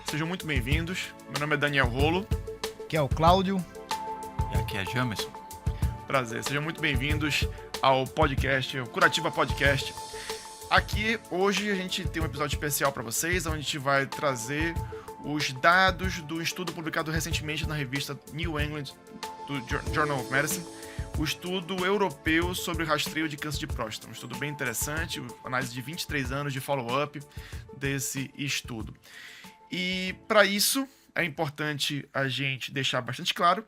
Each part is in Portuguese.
Sejam muito bem-vindos. Meu nome é Daniel Rolo. Que é o Cláudio. E aqui é Jamerson. Prazer. Sejam muito bem-vindos ao podcast, o Curativa Podcast. Aqui, hoje, a gente tem um episódio especial para vocês, onde a gente vai trazer os dados do estudo publicado recentemente na revista New England, do Journal of Medicine, o estudo europeu sobre rastreio de câncer de próstata. Um estudo bem interessante, análise de 23 anos de follow-up desse estudo. E, para isso, é importante a gente deixar bastante claro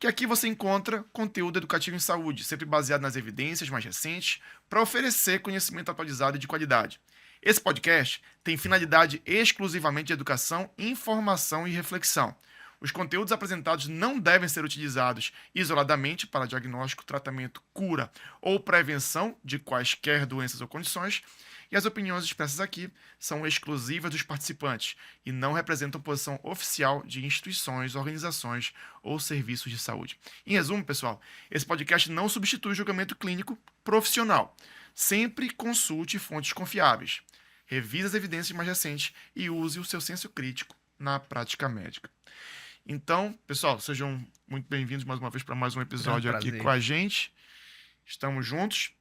que aqui você encontra conteúdo educativo em saúde, sempre baseado nas evidências mais recentes, para oferecer conhecimento atualizado e de qualidade. Esse podcast tem finalidade exclusivamente de educação, informação e reflexão. Os conteúdos apresentados não devem ser utilizados isoladamente para diagnóstico, tratamento, cura ou prevenção de quaisquer doenças ou condições, e as opiniões expressas aqui são exclusivas dos participantes e não representam posição oficial de instituições, organizações ou serviços de saúde. Em resumo, pessoal, esse podcast não substitui julgamento clínico profissional. Sempre consulte fontes confiáveis. Revise as evidências mais recentes e use o seu senso crítico na prática médica. Então, pessoal, sejam muito bem-vindos mais uma vez para mais um episódio aqui com a gente. Estamos juntos.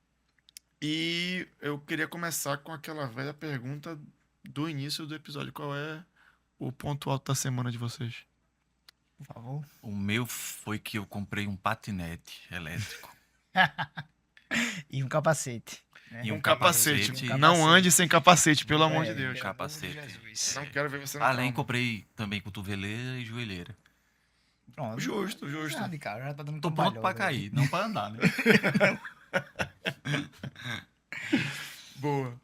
E eu queria começar com aquela velha pergunta do início do episódio. Qual é o ponto alto da semana de vocês? Por favor. O meu foi que eu comprei um patinete elétrico. E um capacete. Né? E Um capacete. capacete. Não ande sem capacete, pelo amor de Deus. Capacete. Não quero ver você no Além, trauma. comprei também cotoveleira e joelheira. Pronto. Justo. Ah, de cara, já tá dando Tô cambalhota. pronto pra cair, não pra andar, né? Boa.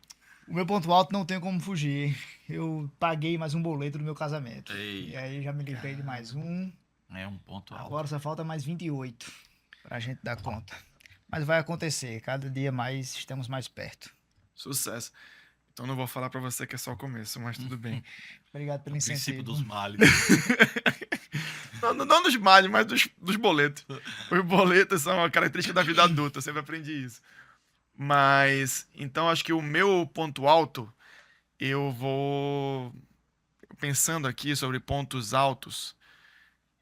O meu ponto alto não tem como fugir. Eu paguei mais um boleto do meu casamento. Ei. E aí já me livrei de mais um. É um ponto alto. Agora só falta mais 28 pra gente dar conta. Mas vai acontecer. Cada dia mais estamos mais perto. Sucesso. Então não vou falar pra você que é só o começo, mas tudo bem. Obrigado pelo O princípio incentivo. dos males. Não dos males, mas dos boletos. Os boletos são uma característica da vida adulta, eu sempre aprendi isso. Mas, então acho que o meu ponto alto, eu vou... Pensando aqui sobre pontos altos,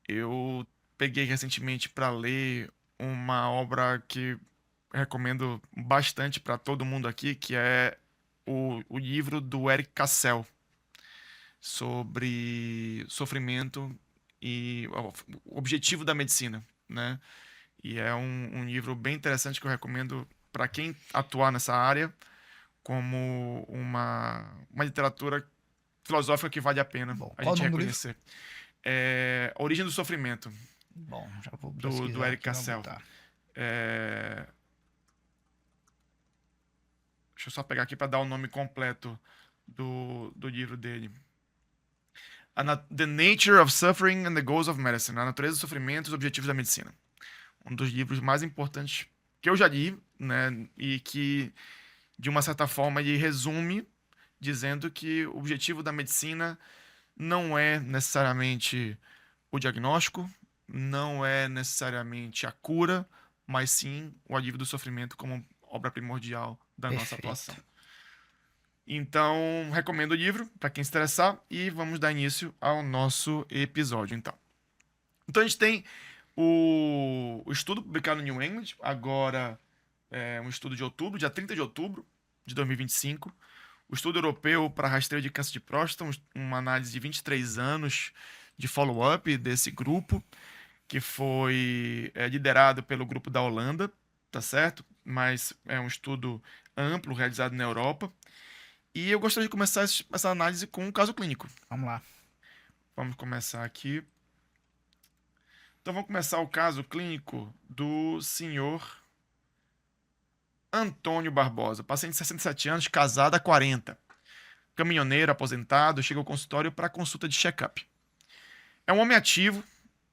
eu peguei recentemente para ler uma obra que recomendo bastante para todo mundo aqui, que é o livro do Eric Cassel, sobre sofrimento e o objetivo da medicina, né? E é um livro bem interessante que eu recomendo para quem atuar nessa área, como uma literatura filosófica que vale a pena Bom, a qual gente o nome do reconhecer. É A Origem do Sofrimento, Bom, já vou do pesquisar Eric aqui, vou Cassel. botar. Deixa eu só pegar aqui para dar o nome completo do livro dele. The Nature of Suffering and the Goals of Medicine. A Natureza do Sofrimento e os Objetivos da Medicina. Um dos livros mais importantes que eu já li, né? E que, de uma certa forma, ele resume dizendo que o objetivo da medicina não é necessariamente o diagnóstico, não é necessariamente a cura, mas sim o alívio do sofrimento como obra primordial da nossa Perfeito. atuação. Então, recomendo o livro para quem se interessar e vamos dar início ao nosso episódio, então. Então, a gente tem o estudo publicado no New England, agora é um estudo de outubro, dia 30 de outubro de 2025. O estudo europeu para rastreio de câncer de próstata, uma análise de 23 anos de follow-up desse grupo, que foi liderado pelo grupo da Holanda, tá certo? Mas é um estudo amplo, realizado na Europa. E eu gostaria de começar essa análise com um caso clínico. Vamos lá. Vamos começar aqui. Então vamos começar o caso clínico do senhor Antônio Barbosa, paciente de 67 anos, casado há 40. Caminhoneiro, aposentado, chega ao consultório para consulta de check-up. É um homem ativo,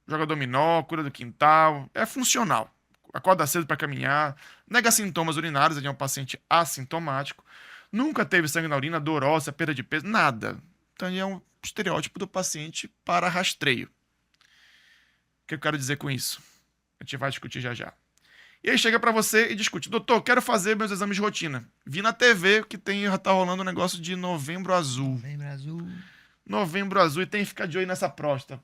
joga dominó, cura do quintal, é funcional. Acorda cedo para caminhar, nega sintomas urinários, ele é um paciente assintomático, nunca teve sangue na urina, dor óssea, perda de peso, nada. Então ele é um estereótipo do paciente para rastreio. O que eu quero dizer com isso? A gente vai discutir já já. E aí chega para você e discute: doutor, quero fazer meus exames de rotina. Vi na TV que já tá rolando um negócio de Novembro Azul. Novembro Azul. Novembro Azul e tem que ficar de olho nessa próstata.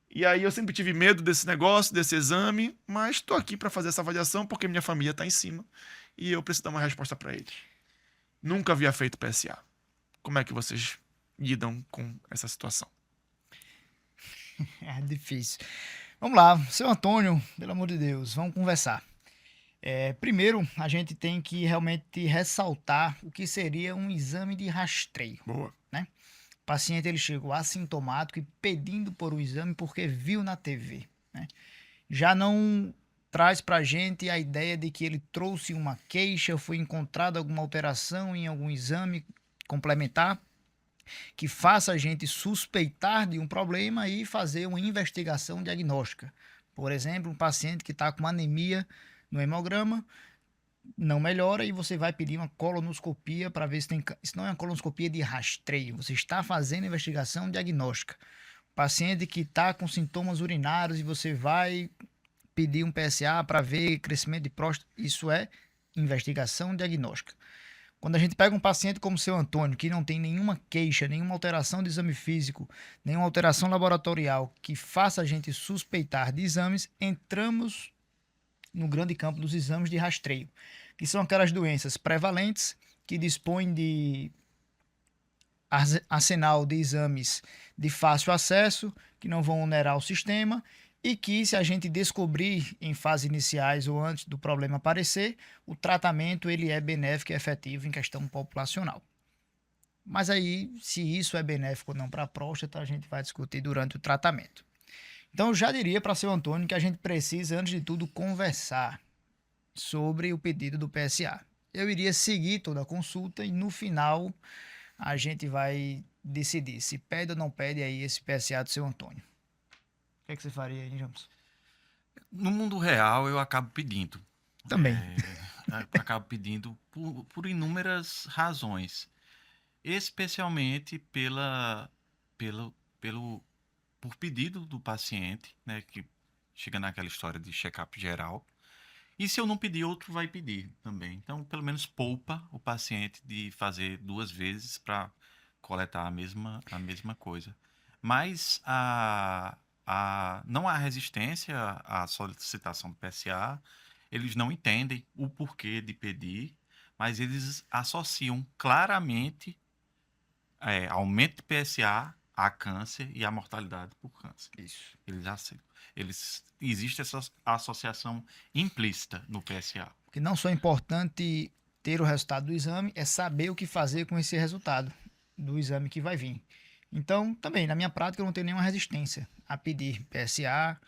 E aí eu sempre tive medo desse negócio, desse exame, mas estou aqui para fazer essa avaliação porque minha família está em cima e eu preciso dar uma resposta para eles. Nunca havia feito PSA. Como é que vocês lidam com essa situação? É difícil. Vamos lá, seu Antônio, pelo amor de Deus, vamos conversar. Primeiro, a gente tem que realmente ressaltar o que seria um exame de rastreio. Boa. O paciente ele chegou assintomático e pedindo por um exame porque viu na TV, né? Já não traz para a gente a ideia de que ele trouxe uma queixa, foi encontrada alguma alteração em algum exame complementar que faça a gente suspeitar de um problema e fazer uma investigação diagnóstica. Por exemplo, um paciente que está com uma anemia no hemograma, não melhora e você vai pedir uma colonoscopia para ver se tem. Isso não é uma colonoscopia de rastreio, você está fazendo investigação diagnóstica. Paciente que está com sintomas urinários e você vai pedir um PSA para ver crescimento de próstata, isso é investigação diagnóstica. Quando a gente pega um paciente como o seu Antônio, que não tem nenhuma queixa, nenhuma alteração de exame físico, nenhuma alteração laboratorial que faça a gente suspeitar de exames, entramos no grande campo dos exames de rastreio, que são aquelas doenças prevalentes que dispõem de arsenal de exames de fácil acesso, que não vão onerar o sistema e que, se a gente descobrir em fases iniciais ou antes do problema aparecer, o tratamento ele é benéfico e efetivo em questão populacional. Mas aí, se isso é benéfico ou não para a próstata, a gente vai discutir durante o tratamento. Então, eu já diria para o seu Antônio que a gente precisa, antes de tudo, conversar sobre o pedido do PSA. Eu iria seguir toda a consulta e, no final, a gente vai decidir se pede ou não pede aí esse PSA do seu Antônio. O que é que você faria aí, James? No mundo real, eu acabo pedindo. Também. Acabo pedindo por inúmeras razões. Especialmente por pedido do paciente, né, que chega naquela história de check-up geral. E se eu não pedir, outro vai pedir também. Então, pelo menos poupa o paciente de fazer 2 vezes para coletar a mesma coisa. Mas não há resistência à solicitação do PSA. Eles não entendem o porquê de pedir, mas eles associam claramente aumento de PSA a câncer e a mortalidade por câncer. Isso. Existe essa associação implícita no PSA. Porque não só é importante ter o resultado do exame, é saber o que fazer com esse resultado do exame que vai vir. Então, também, na minha prática, eu não tenho nenhuma resistência a pedir PSA,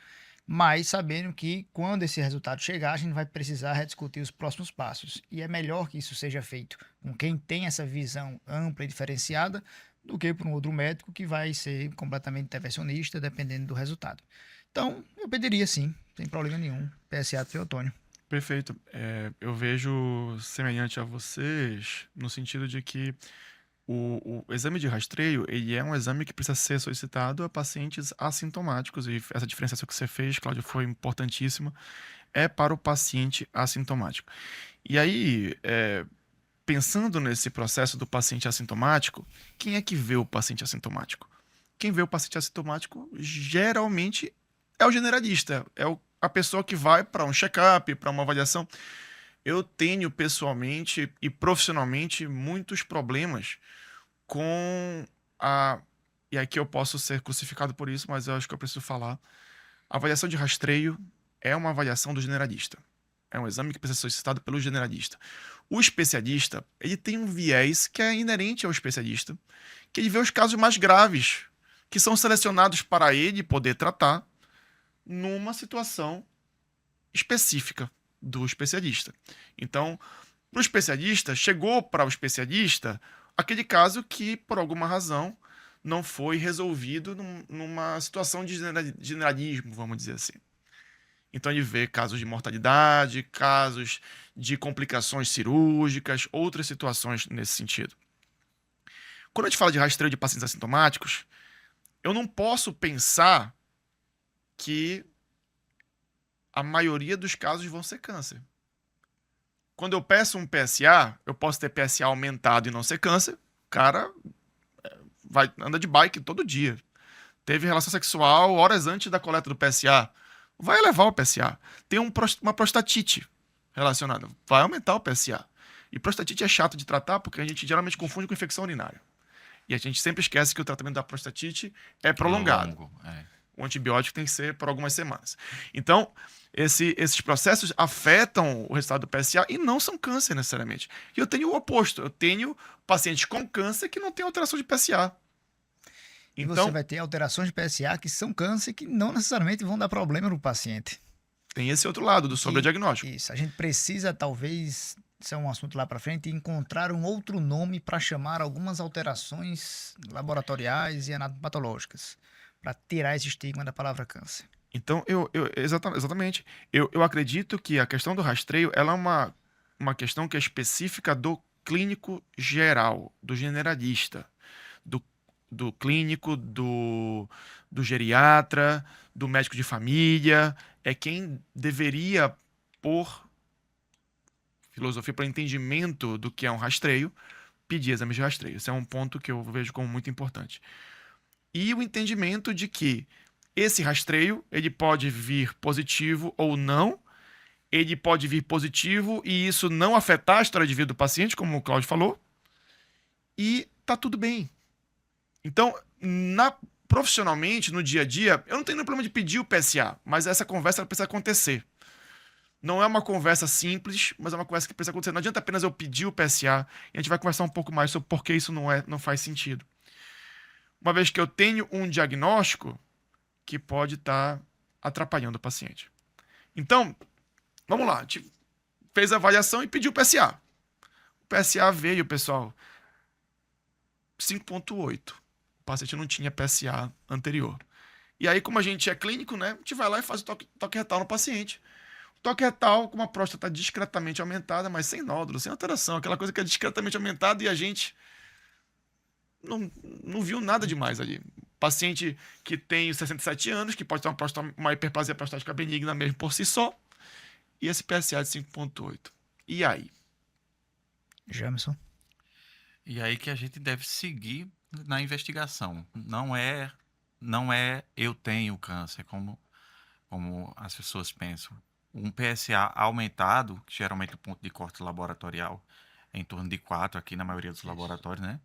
mas sabendo que quando esse resultado chegar, a gente vai precisar rediscutir os próximos passos. E é melhor que isso seja feito com quem tem essa visão ampla e diferenciada do que por um outro médico que vai ser completamente intervencionista, dependendo do resultado. Então, eu pediria sim, sem problema nenhum, PSA do seu Antônio. Perfeito. Eu vejo semelhante a vocês no sentido de que o exame de rastreio ele é um exame que precisa ser solicitado a pacientes assintomáticos e essa diferenciação que você fez, Cláudio, foi importantíssima, é para o paciente assintomático. E aí, pensando nesse processo do paciente assintomático, quem é que vê o paciente assintomático? Quem vê o paciente assintomático geralmente é o generalista, a pessoa que vai para um check-up, para uma avaliação. Eu tenho pessoalmente e profissionalmente muitos problemas com e aqui eu posso ser crucificado por isso, mas eu acho que eu preciso falar. A avaliação de rastreio é uma avaliação do generalista. É um exame que precisa ser solicitado pelo generalista. O especialista, ele tem um viés que é inerente ao especialista, que ele vê os casos mais graves, que são selecionados para ele poder tratar numa situação específica do especialista. Então, para o especialista, chegou para o especialista aquele caso que, por alguma razão, não foi resolvido numa situação de generalismo, vamos dizer assim. Então, ele vê casos de mortalidade, casos de complicações cirúrgicas, outras situações nesse sentido. Quando a gente fala de rastreio de pacientes assintomáticos, eu não posso pensar que a maioria dos casos vão ser câncer. Quando eu peço um PSA, eu posso ter PSA aumentado e não ser câncer, o cara anda de bike todo dia. Teve relação sexual horas antes da coleta do PSA. Vai elevar o PSA. Tem uma prostatite relacionada. Vai aumentar o PSA. E prostatite é chato de tratar porque a gente geralmente confunde com infecção urinária. E a gente sempre esquece que o tratamento da prostatite é prolongado. Longo, é. O antibiótico tem que ser por algumas semanas. Então, esses processos afetam o resultado do PSA e não são câncer necessariamente. E eu tenho o oposto. Eu tenho pacientes com câncer que não têm alteração de PSA. E Então, você vai ter alterações de PSA que são câncer que não necessariamente vão dar problema no paciente. tem esse outro lado do sobrediagnóstico. Isso, a gente precisa talvez, isso é um assunto lá para frente, encontrar um outro nome para chamar algumas alterações laboratoriais e anatomopatológicas, para tirar esse estigma da palavra câncer. Então, exatamente. Eu acredito que a questão do rastreio ela é uma questão que é específica do clínico geral, do generalista, do clínico, do geriatra, do médico de família. É quem deveria, por filosofia, por entendimento do que é um rastreio, pedir exames de rastreio. Esse é um ponto que eu vejo como muito importante. E o entendimento de que esse rastreio, ele pode vir positivo ou não, ele pode vir positivo e isso não afetar a história de vida do paciente, como o Cláudio falou, e tá tudo bem. Então, profissionalmente, no dia a dia, eu não tenho nenhum problema de pedir o PSA, mas essa conversa ela precisa acontecer. Não é uma conversa simples, mas é uma conversa que precisa acontecer. Não adianta apenas eu pedir o PSA e a gente vai conversar um pouco mais sobre por que isso não faz sentido. Uma vez que eu tenho um diagnóstico que pode estar atrapalhando o paciente. Então, vamos lá. A gente fez a avaliação e pediu o PSA. O PSA veio, pessoal, 5,8. O paciente não tinha PSA anterior. E aí, como a gente é clínico, né, a gente vai lá e faz o toque retal no paciente. O toque retal com uma próstata discretamente aumentada, mas sem nódulo, sem alteração. Aquela coisa que é discretamente aumentada e a gente não viu nada demais ali. Paciente que tem 67 anos, que pode ter uma hiperplasia prostática benigna mesmo por si só, e esse PSA de 5,8. E aí? Jamerson? E aí que a gente deve seguir na investigação. Não é eu tenho câncer, como as pessoas pensam. Um PSA aumentado, que geralmente o ponto de corte laboratorial é em torno de 4 aqui na maioria dos laboratórios, né?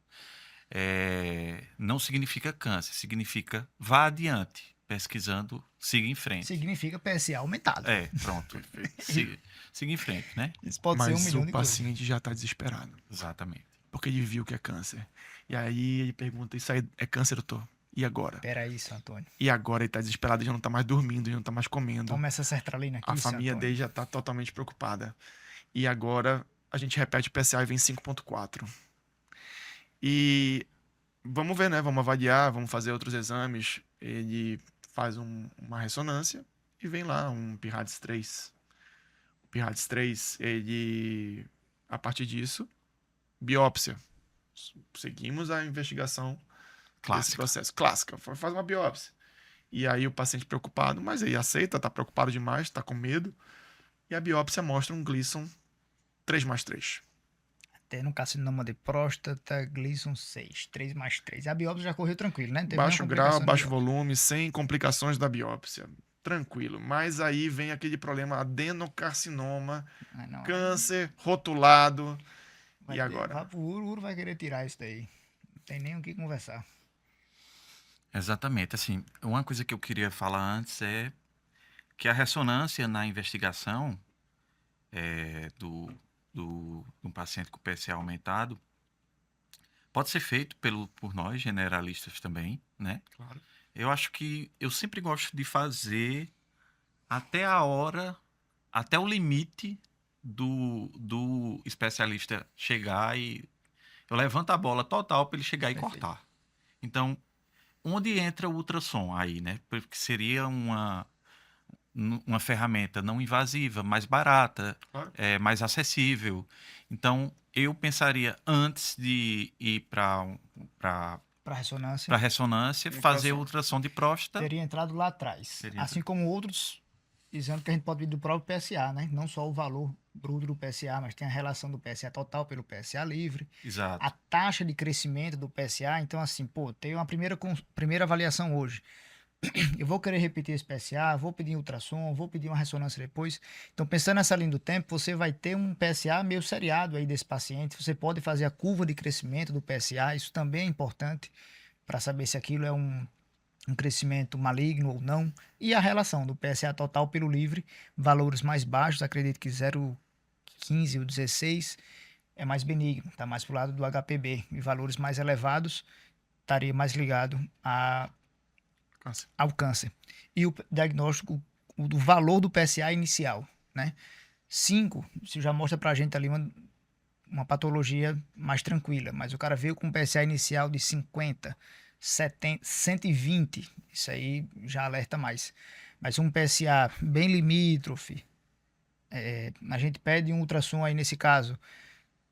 Não significa câncer, significa vá adiante, pesquisando, siga em frente. Significa PSA aumentado. Pronto. Siga em frente, né? Isso pode ser 1 milhão Mas de o paciente já está desesperado, Exatamente. porque ele viu que é câncer. E aí ele pergunta, isso aí é câncer, doutor? E agora? Peraí, isso, Antônio. E agora ele está desesperado, ele já não está mais dormindo, ele não está mais comendo. Toma essa sertralina aqui, A seu família Antônio. dele já está totalmente preocupada. E agora a gente repete o PSA e vem 5,4. E vamos ver, né? Vamos avaliar, vamos fazer outros exames. Ele faz uma ressonância e vem lá um PIRADS 3. O PIRADS 3, ele, a partir disso, biópsia. Seguimos a investigação desse Clássico. processo. Clássica, faz uma biópsia. E aí o paciente preocupado, mas aí aceita, tá preocupado demais, tá com medo. E a biópsia mostra um Gleason 3+3. Tendo carcinoma de próstata, Gleason 6, 3+3. A biópsia já correu tranquilo, né? Não teve Baixo nenhuma grau, complicação baixo de biópsia. volume, sem complicações da biópsia. Tranquilo. Mas aí vem aquele problema adenocarcinoma, Ah, não, câncer rotulado. vai E ter- agora? O Uro vai querer tirar isso daí. Não tem nem o que conversar. Exatamente. Assim, uma coisa que eu queria falar antes é que a ressonância na investigação de um paciente com PSA aumentado pode ser feito por nós, generalistas também, né? Claro. Eu acho que eu sempre gosto de fazer até a hora, até o limite do especialista chegar e eu levanto a bola total para ele chegar e Perfeito. cortar. Então, onde entra o ultrassom aí, né? Porque seria uma ferramenta não invasiva, mais barata, Claro. mais acessível. Então, eu pensaria antes de ir para Para ressonância, ressonância, fazer o ultrassom de próstata. teria entrado lá atrás. Teria Assim como outros exame que a gente pode pedir do próprio PSA, né? Não só o valor bruto do PSA, mas tem a relação do PSA total pelo PSA livre, Exato. a taxa de crescimento do PSA. Então, assim, pô, tem uma primeira avaliação hoje. Eu vou querer repetir esse PSA, vou pedir ultrassom, vou pedir uma ressonância depois. Então, pensando nessa linha do tempo, você vai ter um PSA meio seriado aí desse paciente. Você pode fazer a curva de crescimento do PSA, isso também é importante para saber se aquilo é um crescimento maligno ou não. E a relação do PSA total pelo livre, valores mais baixos, acredito que 0,15 ou 16 é mais benigno, está mais para o lado do HPB. E valores mais elevados estaria mais ligado ao câncer. E o diagnóstico, o valor do PSA inicial, né? 5, isso já mostra pra gente ali uma patologia mais tranquila, mas o cara veio com um PSA inicial de 50, 70, 120, isso aí já alerta mais. Mas um PSA bem limítrofe, a gente pede um ultrassom aí nesse caso,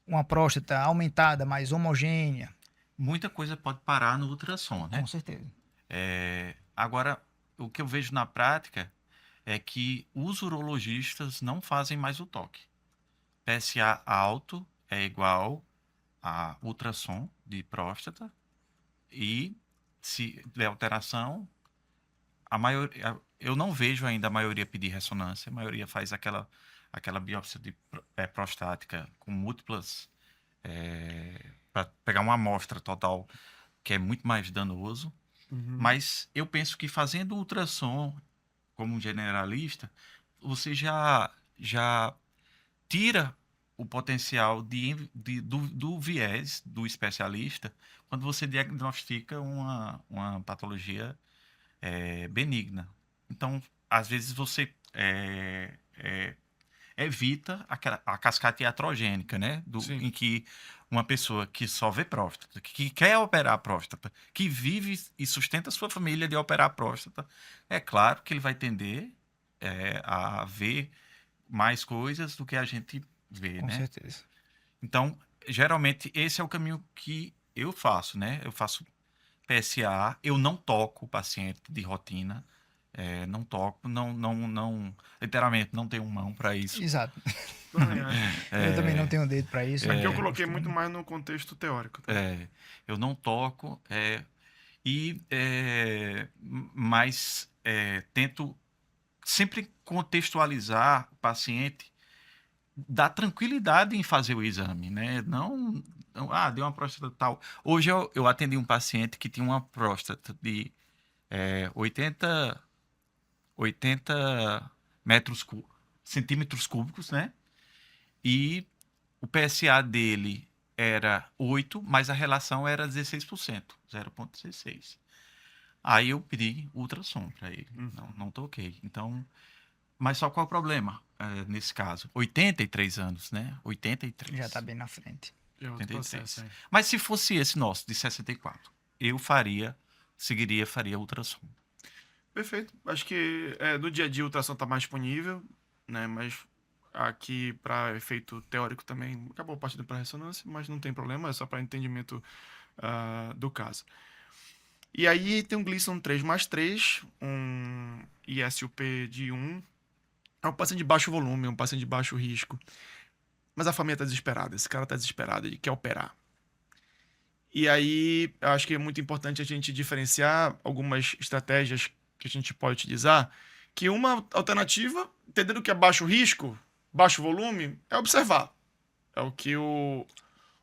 uma próstata aumentada, mais homogênea. Muita coisa pode parar no ultrassom, né? Com certeza. Agora, o que eu vejo na prática é que os urologistas não fazem mais o toque. PSA alto é igual a ultrassom de próstata e se der alteração, eu não vejo ainda a maioria pedir ressonância, a maioria faz aquela biópsia prostática com múltiplas para pegar uma amostra total, que é muito mais danoso. Mas eu penso que fazendo ultrassom como um generalista, você já tira o potencial do viés do especialista quando você diagnostica uma patologia benigna. Então, às vezes você evita a cascata iatrogênica, né? Em que uma pessoa que só vê próstata, que quer operar a próstata, que vive e sustenta a sua família de operar a próstata, é claro que ele vai tender a ver mais coisas do que a gente vê, Com né? certeza. Então, geralmente, esse é o caminho que eu faço, né? Eu faço PSA, eu não toco o paciente de rotina, não toco, literalmente não tenho mão para isso. Exato. Também acho. Eu também não tenho dedo para isso. Aqui eu coloquei muito mais no contexto teórico. Tá? Eu não toco, mas tento sempre contextualizar o paciente, dar tranquilidade em fazer o exame, né? Não deu uma próstata tal. Hoje eu atendi um paciente que tinha uma próstata de 80 centímetros cúbicos, né? E o PSA dele era 8, mas a relação era 16%, 0,16. Aí eu pedi ultrassom para ele. Não toquei. Então, mas só qual é o problema nesse caso? 83 anos, né? 83. Já está bem na frente. É outro processo, hein? Mas se fosse esse nosso, de 64, eu faria ultrassom. Perfeito. Acho que no dia a dia o ultrassom está mais disponível, né? Mas aqui, para efeito teórico também, acabou partindo para ressonância, mas não tem problema, é só para entendimento do caso. E aí tem um Gleason 3+3, um ISUP de 1. É um paciente de baixo volume, um paciente de baixo risco. Mas a família está desesperada, esse cara está desesperado, ele quer operar. E aí, eu acho que é muito importante a gente diferenciar algumas estratégias que a gente pode utilizar, que uma alternativa, entendendo que é baixo risco, baixo volume, é observar. É o que o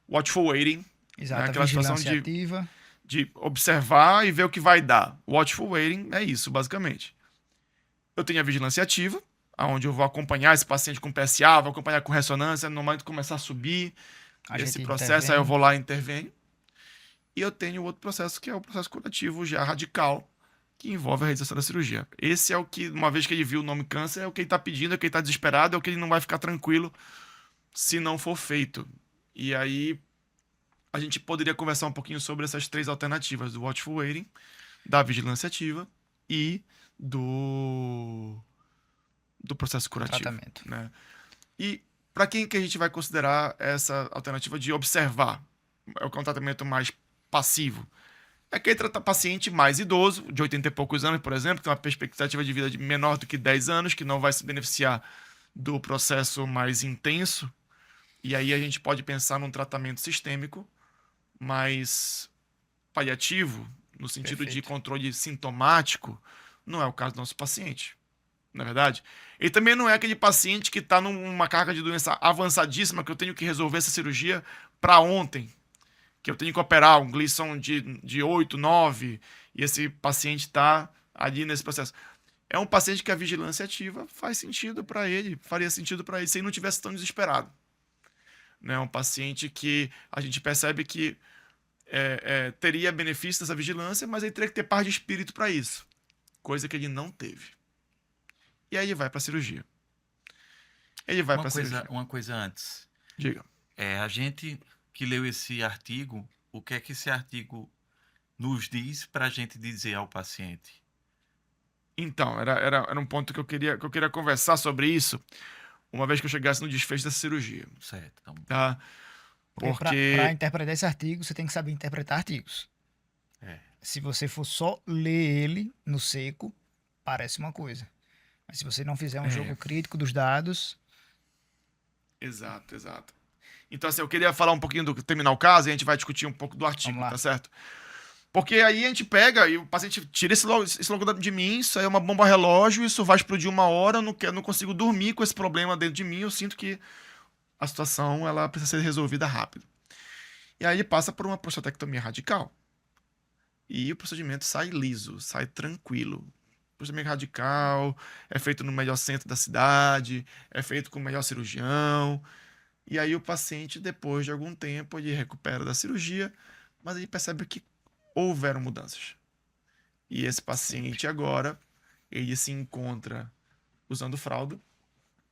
watchful waiting, Exato, né? Aquela situação ativa. de observar e ver o que vai dar. O watchful waiting é isso, basicamente. Eu tenho a vigilância ativa, onde eu vou acompanhar esse paciente com PSA, vou acompanhar com ressonância, no momento que começar a subir esse processo, aí eu vou lá e intervenho. E eu tenho outro processo, que é o processo curativo já radical, que envolve a realização da cirurgia. Esse é o que, uma vez que ele viu o nome câncer, é o que ele está pedindo, é o que ele está desesperado, é o que ele não vai ficar tranquilo se não for feito. E aí, a gente poderia conversar um pouquinho sobre essas três alternativas, do watchful waiting, da vigilância ativa e do processo curativo. Tratamento. Né? E para quem que a gente vai considerar essa alternativa de observar? É o tratamento mais passivo. É aquele paciente mais idoso, de 80 e poucos anos, por exemplo, que tem uma perspectiva de vida de menor do que 10 anos, que não vai se beneficiar do processo mais intenso. E aí a gente pode pensar num tratamento sistêmico mais paliativo, no sentido de Perfeito. controle sintomático. Não é o caso do nosso paciente, na é verdade. Ele também não é aquele paciente que está numa carga de doença avançadíssima, que eu tenho que resolver essa cirurgia para ontem, que eu tenho que operar um Gleason de 8, 9, e esse paciente está ali nesse processo. É um paciente que a vigilância ativa faz sentido para ele, faria sentido para ele, se ele não tivesse tão desesperado. É um paciente que a gente percebe que teria benefício dessa vigilância, mas ele teria que ter paz de espírito para isso, coisa que ele não teve. E aí ele vai para a cirurgia. Ele vai para a cirurgia. Uma coisa antes. Diga. A gente que leu esse artigo, o que é que esse artigo nos diz para a gente dizer ao paciente? Então, era um ponto que eu queria conversar sobre isso, uma vez que eu chegasse no desfecho dessa cirurgia. Certo. Então, Tá? Porque para interpretar esse artigo, você tem que saber interpretar artigos. É. Se você for só ler ele no seco, parece uma coisa. Mas se você não fizer um jogo crítico dos dados... Exato. Então, assim, eu queria falar um pouquinho terminar o caso e a gente vai discutir um pouco do artigo, Vamos lá. tá certo? Porque aí a gente pega e o paciente tira esse logo de mim, isso aí é uma bomba relógio, isso vai explodir uma hora, eu não consigo dormir com esse problema dentro de mim, eu sinto que a situação ela precisa ser resolvida rápido. E aí ele passa por uma prostatectomia radical. E o procedimento sai liso, sai tranquilo. Procedimento radical, é feito no melhor centro da cidade, é feito com o melhor cirurgião. E aí o paciente, depois de algum tempo, ele recupera da cirurgia, mas ele percebe que houveram mudanças. E esse paciente agora, ele se encontra usando fralda,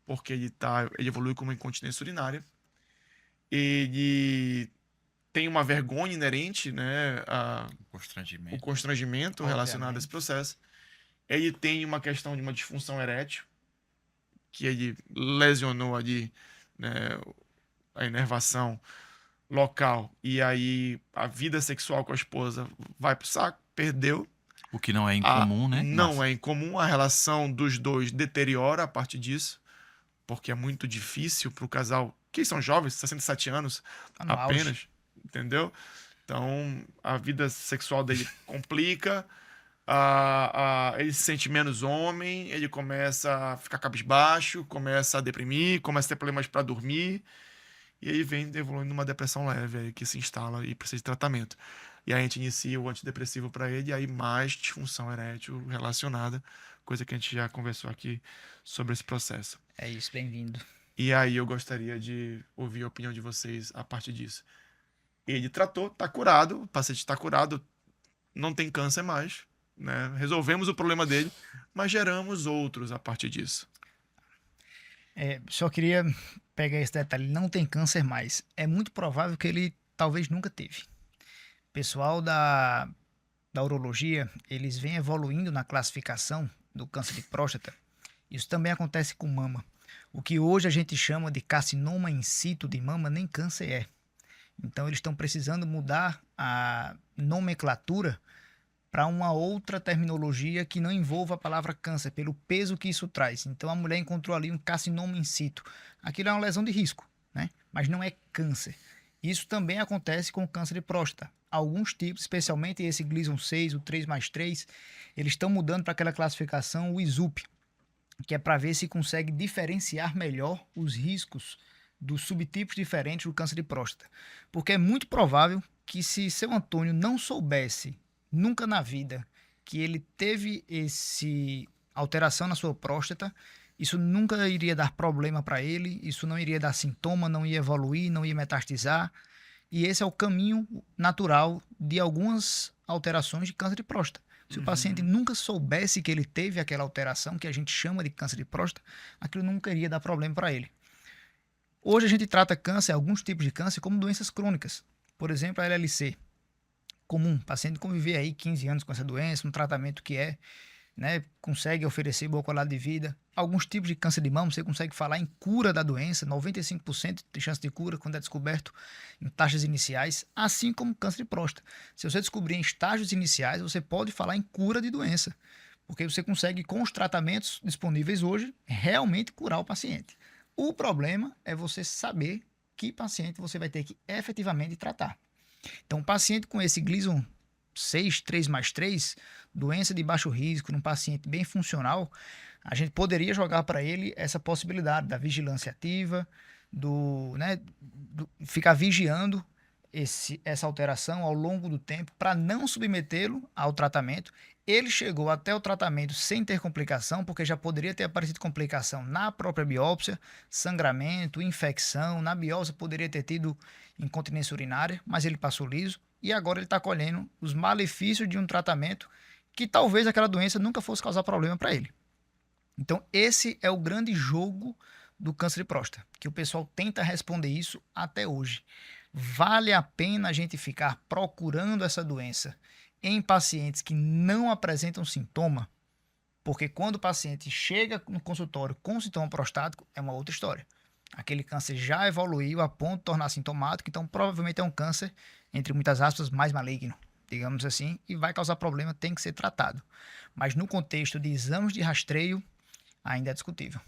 porque ele evolui com uma incontinência urinária. Ele tem uma vergonha inerente, né, o constrangimento relacionado a esse processo. Ele tem uma questão de uma disfunção erétil, que ele lesionou ali, né, a inervação local, e aí a vida sexual com a esposa vai pro saco, perdeu. O que não é incomum, né? Não é incomum, a relação dos dois deteriora a partir disso, porque é muito difícil pro casal, que são jovens, 67 anos apenas, entendeu? Então, a vida sexual dele complica, ele se sente menos homem, ele começa a ficar cabisbaixo, começa a deprimir, começa a ter problemas para dormir, e aí vem evoluindo uma depressão leve aí, que se instala e precisa de tratamento. E aí a gente inicia o antidepressivo para ele, e aí mais disfunção erétil relacionada, coisa que a gente já conversou aqui sobre esse processo. É isso, bem-vindo. E aí eu gostaria de ouvir a opinião de vocês a partir disso. Ele tratou, tá curado, o paciente está curado, não tem câncer mais, né? Resolvemos o problema dele, mas geramos outros a partir disso. Só queria pegar esse detalhe, não tem câncer mais. É muito provável que ele talvez nunca teve. Pessoal da urologia, eles vêm evoluindo na classificação do câncer de próstata. Isso também acontece com mama. O que hoje a gente chama de carcinoma in situ de mama, nem câncer é. Então eles estão precisando mudar a nomenclatura para uma outra terminologia que não envolva a palavra câncer, pelo peso que isso traz. Então a mulher encontrou ali um carcinoma in situ. Aquilo é uma lesão de risco, né? Mas não é câncer. Isso também acontece com o câncer de próstata. Alguns tipos, especialmente esse Gleason 6, o 3+3, eles estão mudando para aquela classificação, o ISUP, que é para ver se consegue diferenciar melhor os riscos dos subtipos diferentes do câncer de próstata. Porque é muito provável que se seu Antônio não soubesse nunca na vida que ele teve esse alteração na sua próstata, isso nunca iria dar problema para ele, isso não iria dar sintoma, não ia evoluir, não ia metastizar. E esse é o caminho natural de algumas alterações de câncer de próstata. Se o paciente nunca soubesse que ele teve aquela alteração, que a gente chama de câncer de próstata, aquilo nunca iria dar problema para ele. Hoje a gente trata câncer, alguns tipos de câncer, como doenças crônicas. Por exemplo, a LLC. Comum, o paciente conviver aí 15 anos com essa doença, um tratamento que é né, consegue oferecer boa qualidade de vida. Alguns tipos de câncer de mama, você consegue falar em cura da doença, 95% de chance de cura quando é descoberto em taxas iniciais, assim como câncer de próstata. Se você descobrir em estágios iniciais, você pode falar em cura de doença, porque você consegue, com os tratamentos disponíveis hoje, realmente curar o paciente. O problema é você saber que paciente você vai ter que efetivamente tratar. Então, um paciente com esse Gleason 6, 3+3, doença de baixo risco, num paciente bem funcional, a gente poderia jogar para ele essa possibilidade da vigilância ativa, ficar vigiando essa alteração ao longo do tempo para não submetê-lo ao tratamento. Ele chegou até o tratamento sem ter complicação, porque já poderia ter aparecido complicação na própria biópsia, sangramento, infecção. Na biópsia poderia ter tido incontinência urinária, mas ele passou liso. E agora ele está colhendo os malefícios de um tratamento que talvez aquela doença nunca fosse causar problema para ele. Então, esse é o grande jogo do câncer de próstata, que o pessoal tenta responder isso até hoje. Vale a pena a gente ficar procurando essa doença em pacientes que não apresentam sintoma? Porque quando o paciente chega no consultório com sintoma prostático, é uma outra história. Aquele câncer já evoluiu a ponto de tornar sintomático, então provavelmente é um câncer, entre muitas aspas, mais maligno, digamos assim, e vai causar problema, tem que ser tratado. Mas no contexto de exames de rastreio, ainda é discutível.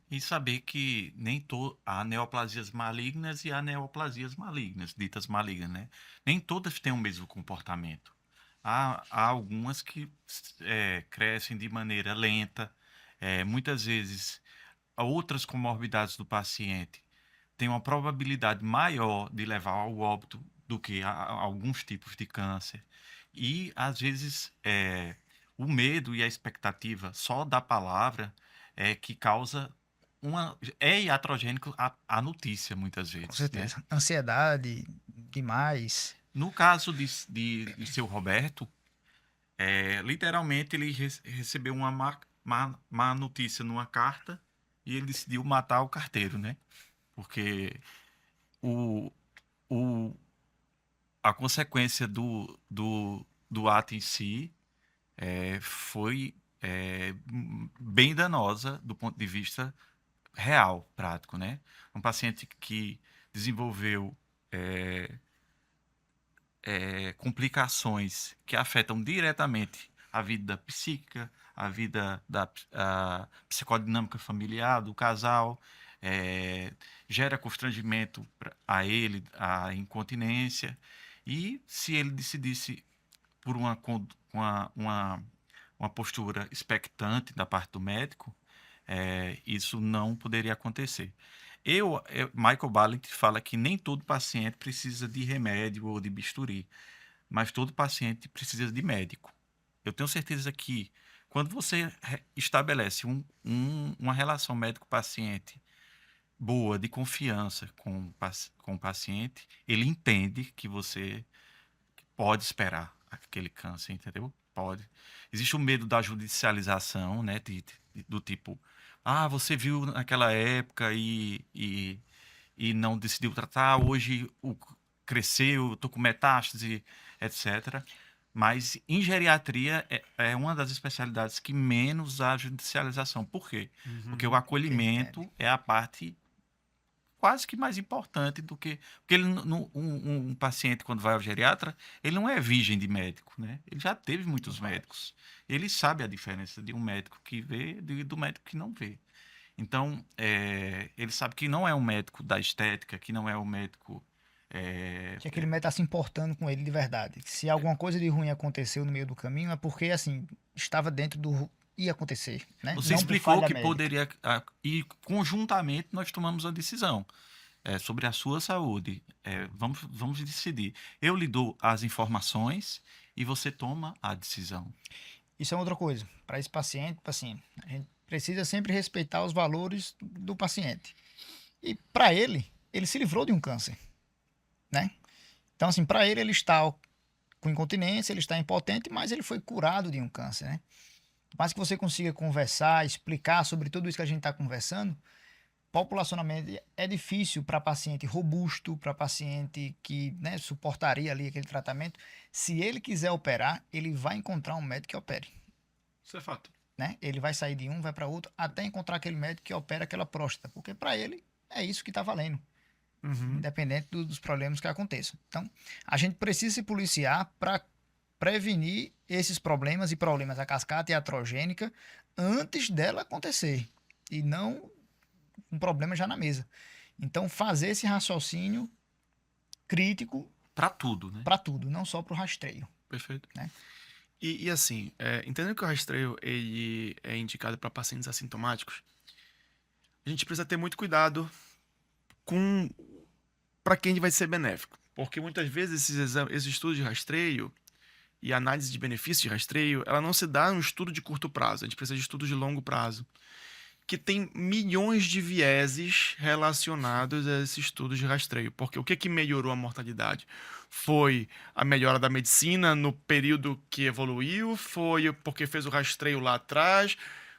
E saber que há neoplasias malignas e há neoplasias malignas, ditas malignas, né? Nem todas têm o mesmo comportamento. Há algumas que crescem de maneira lenta, muitas vezes outras comorbidades do paciente têm uma probabilidade maior de levar ao óbito do que alguns tipos de câncer. E, às vezes, o medo e a expectativa só da palavra que causa é iatrogênico a notícia, muitas vezes. Com certeza. Né? Ansiedade demais. No caso de seu Roberto, literalmente ele recebeu uma má notícia numa carta e ele decidiu matar o carteiro, né? Porque a consequência do ato em si foi bem danosa do ponto de vista real, prático, né? Um paciente que desenvolveu complicações que afetam diretamente a vida psíquica, a vida a psicodinâmica familiar do casal, gera constrangimento a ele, a incontinência, e se ele decidisse por uma postura expectante da parte do médico, isso não poderia acontecer. Michael Balint fala que nem todo paciente precisa de remédio ou de bisturi, mas todo paciente precisa de médico. Eu tenho certeza que quando você estabelece uma relação médico-paciente boa, de confiança com o paciente, ele entende que você pode esperar aquele câncer, entendeu? Pode. Existe o medo da judicialização, né? Do tipo, você viu naquela época e não decidiu tratar, hoje cresceu, estou com metástase, etc. Mas em geriatria é uma das especialidades que menos há judicialização. Por quê? Porque o acolhimento é a parte quase que mais importante do que... Porque um paciente, quando vai ao geriatra, ele não é virgem de médico, né? Ele já teve muitos médicos. Ele sabe a diferença de um médico que vê e do médico que não vê. Então, ele sabe que não é um médico da estética, que não é um médico... Que aquele médico está se importando com ele de verdade. Se alguma coisa de ruim aconteceu no meio do caminho, é porque, assim, estava dentro do... ia acontecer, né? Você não explicou que médica. poderia... E, conjuntamente, nós tomamos a decisão sobre a sua saúde. Vamos decidir. Eu lhe dou as informações e você toma a decisão. Isso é outra coisa. Para esse paciente, assim, a gente precisa sempre respeitar os valores do paciente. E para ele se livrou de um câncer, né? Então, assim, para ele está com incontinência, ele está impotente, mas ele foi curado de um câncer, né? Mas que você consiga conversar, explicar sobre tudo isso que a gente está conversando, populacionalmente é difícil para paciente robusto, para paciente que, né, suportaria ali aquele tratamento. Se ele quiser operar, ele vai encontrar um médico que opere. Isso é fato. Né? Ele vai sair de um, vai para outro, até encontrar aquele médico que opera aquela próstata, porque para ele é isso que está valendo, Uhum. independente dos problemas que aconteçam. Então, a gente precisa se policiar para prevenir esses problemas e problemas da cascata iatrogênica antes dela acontecer e não um problema já na mesa. Então, fazer esse raciocínio crítico Para tudo, né? para tudo, não só para o rastreio. Perfeito. Né? E assim, entendendo que o rastreio ele é indicado para pacientes assintomáticos, a gente precisa ter muito cuidado com para quem vai ser benéfico. Porque muitas vezes esses estudos de rastreio e análise de benefício de rastreio, ela não se dá em um estudo de curto prazo, a gente precisa de estudos de longo prazo, que tem milhões de vieses relacionados a esses estudos de rastreio. Porque o que melhorou a mortalidade? Foi a melhora da medicina no período que evoluiu? Foi porque fez o rastreio lá atrás?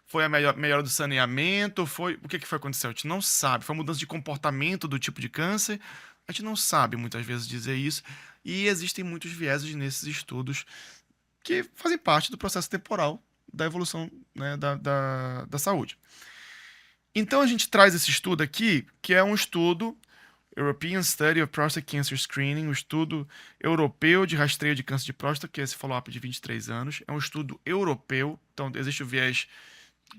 Foi a melhora do saneamento? O que foi aconteceu? A gente não sabe. Foi a mudança de comportamento do tipo de câncer? A gente não sabe muitas vezes dizer isso. E existem muitos vieses nesses estudos que fazem parte do processo temporal da evolução, né, da saúde. Então a gente traz esse estudo aqui, que é um estudo European Study of Prostate Cancer Screening, um estudo europeu de rastreio de câncer de próstata, que é esse follow-up de 23 anos. É um estudo europeu, então existe o viés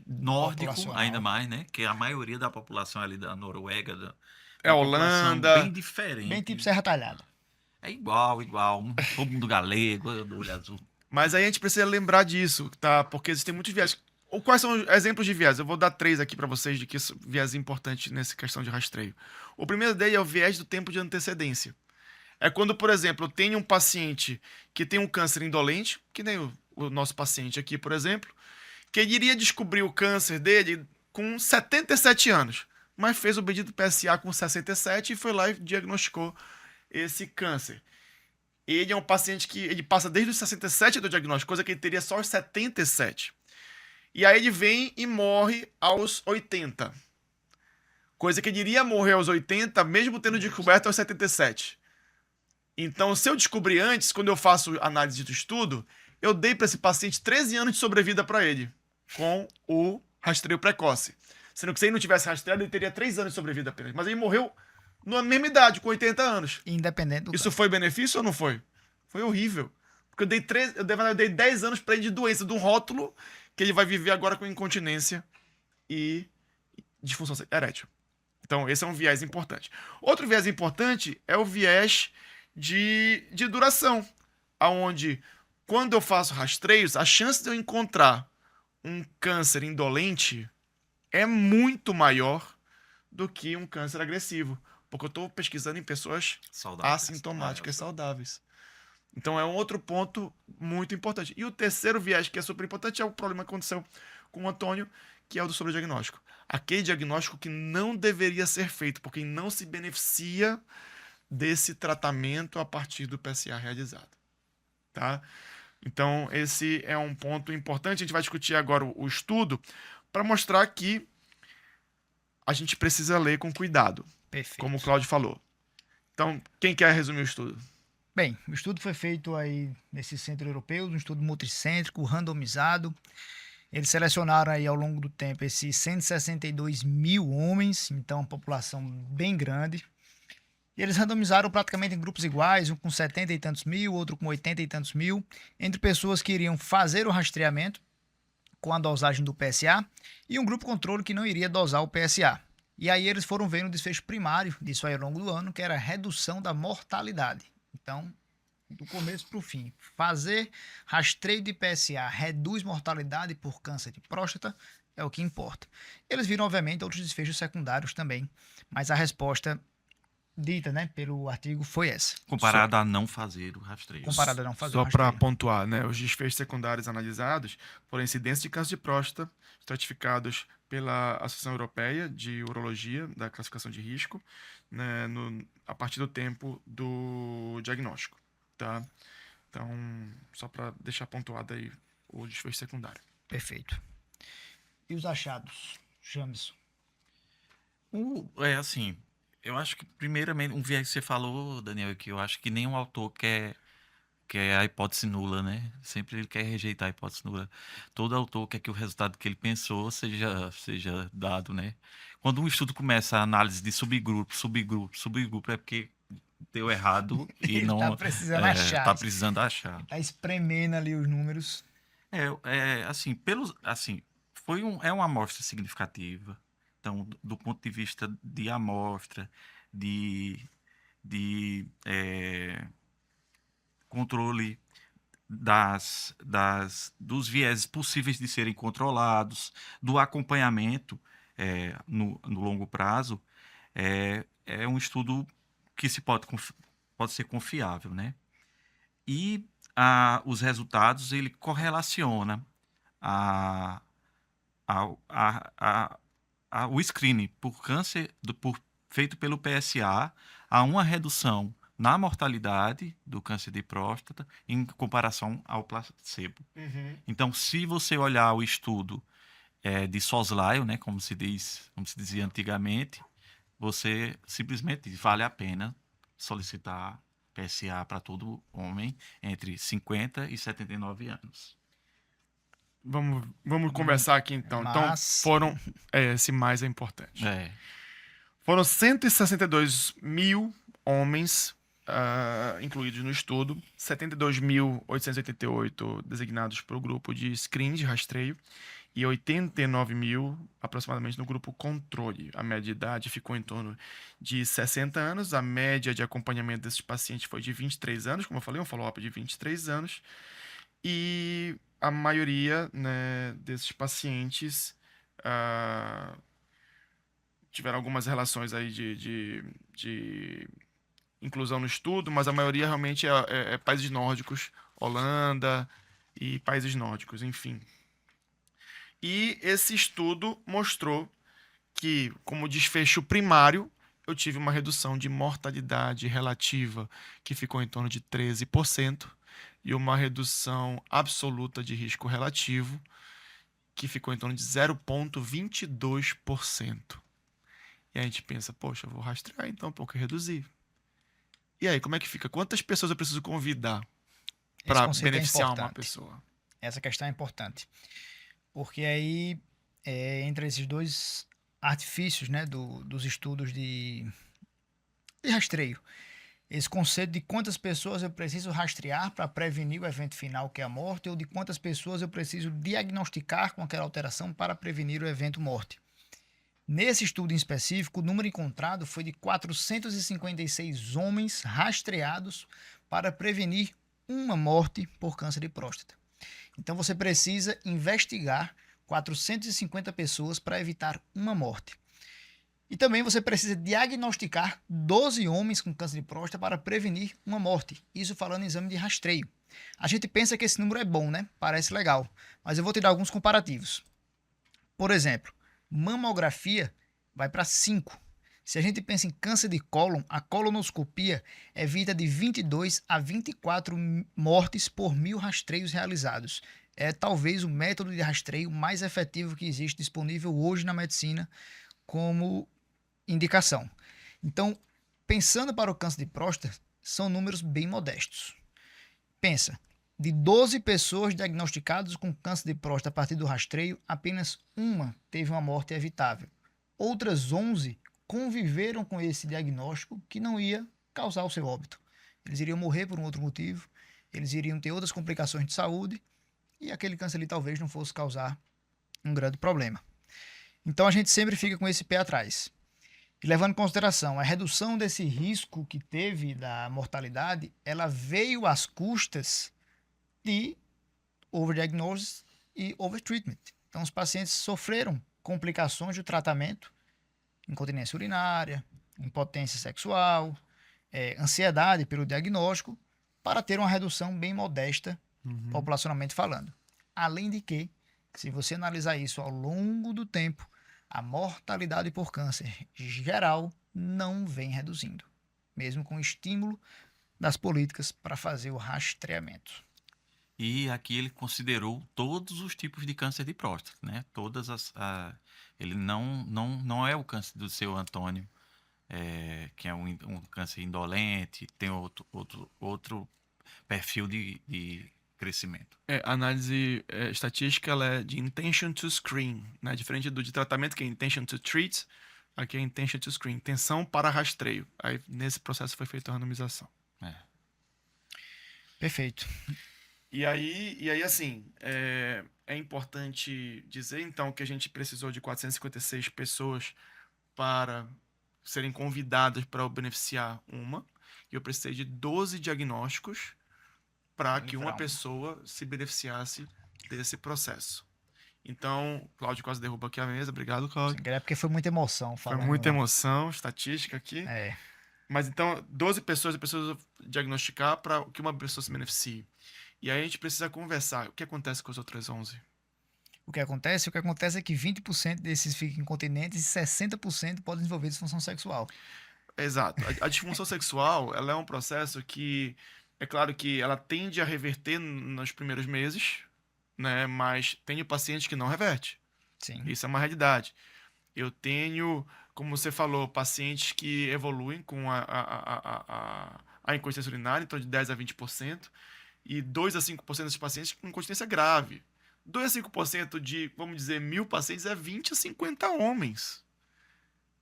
Nórdico, Populacional. ainda mais, né? Que a maioria da população ali da Noruega, é uma população Holanda. bem diferente. Bem tipo Serra Talhada. É igual. Todo mundo galego, do olho azul. Mas aí a gente precisa lembrar disso, tá? Porque existem muitos viés. Ou quais são os exemplos de viés? Eu vou dar 3 aqui para vocês de que viés é importante nessa questão de rastreio. O primeiro dele é o viés do tempo de antecedência. É quando, por exemplo, eu tenho um paciente que tem um câncer indolente, que nem o nosso paciente aqui, por exemplo, que ele iria descobrir o câncer dele com 77 anos, mas fez o pedido PSA com 67 e foi lá e diagnosticou esse câncer. Ele é um paciente que ele passa desde os 67 do diagnóstico, coisa que ele teria só aos 77. E aí ele vem e morre aos 80. Coisa que ele iria morrer aos 80, mesmo tendo descoberto aos 77. Então, se eu descobrir antes, quando eu faço análise do estudo, eu dei para esse paciente 13 anos de sobrevida para ele, com o rastreio precoce. Sendo que se ele não tivesse rastreado, ele teria 3 anos de sobrevida apenas. Mas ele morreu na mesma idade, com 80 anos. Independente do Isso câncer. foi benefício ou não foi? Foi horrível. Porque eu dei 10 anos para ele de doença, de um rótulo que ele vai viver agora com incontinência e disfunção erétil. Então, esse é um viés importante. Outro viés importante é o viés de duração, aonde quando eu faço rastreios, a chance de eu encontrar um câncer indolente é muito maior do que um câncer agressivo, porque eu estou pesquisando em pessoas Saudáveis. assintomáticas saudáveis. Então é um outro ponto muito importante. E o terceiro viés, que é super importante, é o problema que aconteceu com o Antônio, que é o do sobrediagnóstico. Aquele diagnóstico que não deveria ser feito, porque não se beneficia desse tratamento a partir do PSA realizado. Tá? Então, esse é um ponto importante. A gente vai discutir agora o estudo para mostrar que a gente precisa ler com cuidado, Perfeito. como o Cláudio falou. Então, quem quer resumir o estudo? Bem, o estudo foi feito aí nesse centro europeu, um estudo multicêntrico, randomizado. Eles selecionaram aí ao longo do tempo esses 162 mil homens, então uma população bem grande. E eles randomizaram praticamente em grupos iguais, um com 70 e tantos mil, outro com 80 e tantos mil, entre pessoas que iriam fazer o rastreamento com a dosagem do PSA e um grupo controle que não iria dosar o PSA. E aí eles foram vendo o desfecho primário disso aí ao longo do ano, que era a redução da mortalidade. Então, do começo para o fim, fazer rastreio de PSA reduz mortalidade por câncer de próstata é o que importa. Eles viram, obviamente, outros desfechos secundários também, mas a resposta dita, né, pelo artigo foi essa. Comparado a não fazer o rastreio. Comparado a não fazer Só o para rastreio. pontuar, né, os desfechos secundários analisados foram incidência de câncer de próstata, estratificados pela Associação Europeia de Urologia, da classificação de risco, né, a partir do tempo do diagnóstico. Tá? Então, só para deixar pontuado aí o desfecho secundário. Perfeito. E os achados, Jameson? É assim, eu acho que primeiramente, um viés que você falou, Daniel, que eu acho que nenhum autor quer quer a hipótese nula, né? Sempre ele quer rejeitar a hipótese nula. Todo autor quer que o resultado que ele pensou seja dado, né? Quando um estudo começa a análise de subgrupo, é porque deu errado e Ele tá não precisando achar. tá precisando achar. Tá espremendo ali os números. Assim, é uma amostra significativa. Então, do ponto de vista de amostra, de controle dos vieses possíveis de serem controlados, do acompanhamento no longo prazo, é um estudo que pode ser confiável, né? E os resultados, ele correlaciona a, o screening por câncer feito pelo PSA a uma redução na mortalidade do câncer de próstata em comparação ao placebo. Então, se você olhar o estudo de soslaio, né, como se dizia antigamente, você simplesmente vale a pena solicitar PSA para todo homem entre 50 e 79 anos. Vamos conversar aqui então. Então, Mas- foram. Esse mais é importante. É. Foram 162 mil homens incluídos no estudo, 72.888 designados para o grupo de screening de rastreio e 89 mil aproximadamente no grupo controle. A média de idade ficou em torno de 60 anos, a média de acompanhamento desses pacientes foi de 23 anos, como eu falei, um follow-up de 23 anos, e a maioria, né, desses pacientes tiveram algumas relações aí de inclusão no estudo, mas a maioria realmente é países nórdicos, Holanda e países nórdicos, enfim. E esse estudo mostrou que, como desfecho primário, eu tive uma redução de mortalidade relativa que ficou em torno de 13% e uma redução absoluta de risco relativo que ficou em torno de 0,22%. E a gente pensa, poxa, eu vou rastrear então, porque reduzir. E aí, como é que fica? Quantas pessoas eu preciso convidar Esse para conceito é beneficiar uma importante. pessoa? Essa questão é importante. Porque aí, entre esses dois artifícios, né, dos estudos de rastreio, esse conceito de quantas pessoas eu preciso rastrear para prevenir o evento final, que é a morte, ou de quantas pessoas eu preciso diagnosticar com aquela alteração para prevenir o evento morte. Nesse estudo em específico, o número encontrado foi de 456 homens rastreados para prevenir uma morte por câncer de próstata. Então você precisa investigar 450 pessoas para evitar uma morte. E também você precisa diagnosticar 12 homens com câncer de próstata para prevenir uma morte. Isso falando em exame de rastreio. A gente pensa que esse número é bom, né? Parece legal. Mas eu vou te dar alguns comparativos. Por exemplo, mamografia vai para 5. Se a gente pensa em câncer de cólon, a colonoscopia evita de 22 a 24 mortes por 1.000 rastreios realizados. É talvez o método de rastreio mais efetivo que existe disponível hoje na medicina como indicação. Então, pensando para o câncer de próstata, são números bem modestos. Pensa, de 12 pessoas diagnosticadas com câncer de próstata a partir do rastreio, apenas uma teve uma morte evitável. Outras 11 conviveram com esse diagnóstico que não ia causar o seu óbito. Eles iriam morrer por um outro motivo, eles iriam ter outras complicações de saúde e aquele câncer ali talvez não fosse causar um grande problema. Então a gente sempre fica com esse pé atrás. E levando em consideração a redução desse risco que teve da mortalidade, ela veio às custas de overdiagnosis e overtreatment. Então, os pacientes sofreram complicações do tratamento, incontinência urinária, impotência sexual, ansiedade pelo diagnóstico, para ter uma redução bem modesta, populacionalmente falando. Além de que, se você analisar isso ao longo do tempo, a mortalidade por câncer geral não vem reduzindo, mesmo com o estímulo das políticas para fazer o rastreamento. E aqui ele considerou todos os tipos de câncer de próstata, né? Ele não é o câncer do seu Antônio, que é um câncer indolente, tem outro perfil de crescimento. A análise estatística ela é de intention to screen, né? Diferente do de tratamento, que é intention to treat, aqui é intention to screen, intenção para rastreio. Aí nesse processo foi feita a randomização. Perfeito. E aí assim, é importante dizer então que a gente precisou de 456 pessoas para serem convidadas para beneficiar uma, e eu precisei de 12 diagnósticos para que uma pessoa se beneficiasse desse processo. Então, Cláudio quase derruba aqui a mesa. Obrigado, Cláudio. É porque foi muita emoção. Foi muita emoção, estatística aqui. Mas então, 12 pessoas eu preciso diagnosticar para que uma pessoa se beneficie. E aí a gente precisa conversar. O que acontece com as outras 11? O que acontece é que 20% desses ficam incontinentes e 60% podem desenvolver disfunção sexual. Exato. A disfunção sexual, ela é um processo que, é claro que ela tende a reverter nos primeiros meses, né? Mas tenho pacientes que não reverte. Sim. Isso é uma realidade. Eu tenho, como você falou, pacientes que evoluem com a incontinência urinária, então de 10 a 20%, e 2 a 5% desses pacientes com incontinência grave. 2 a 5% de, vamos dizer, 1.000 pacientes é 20 a 50 homens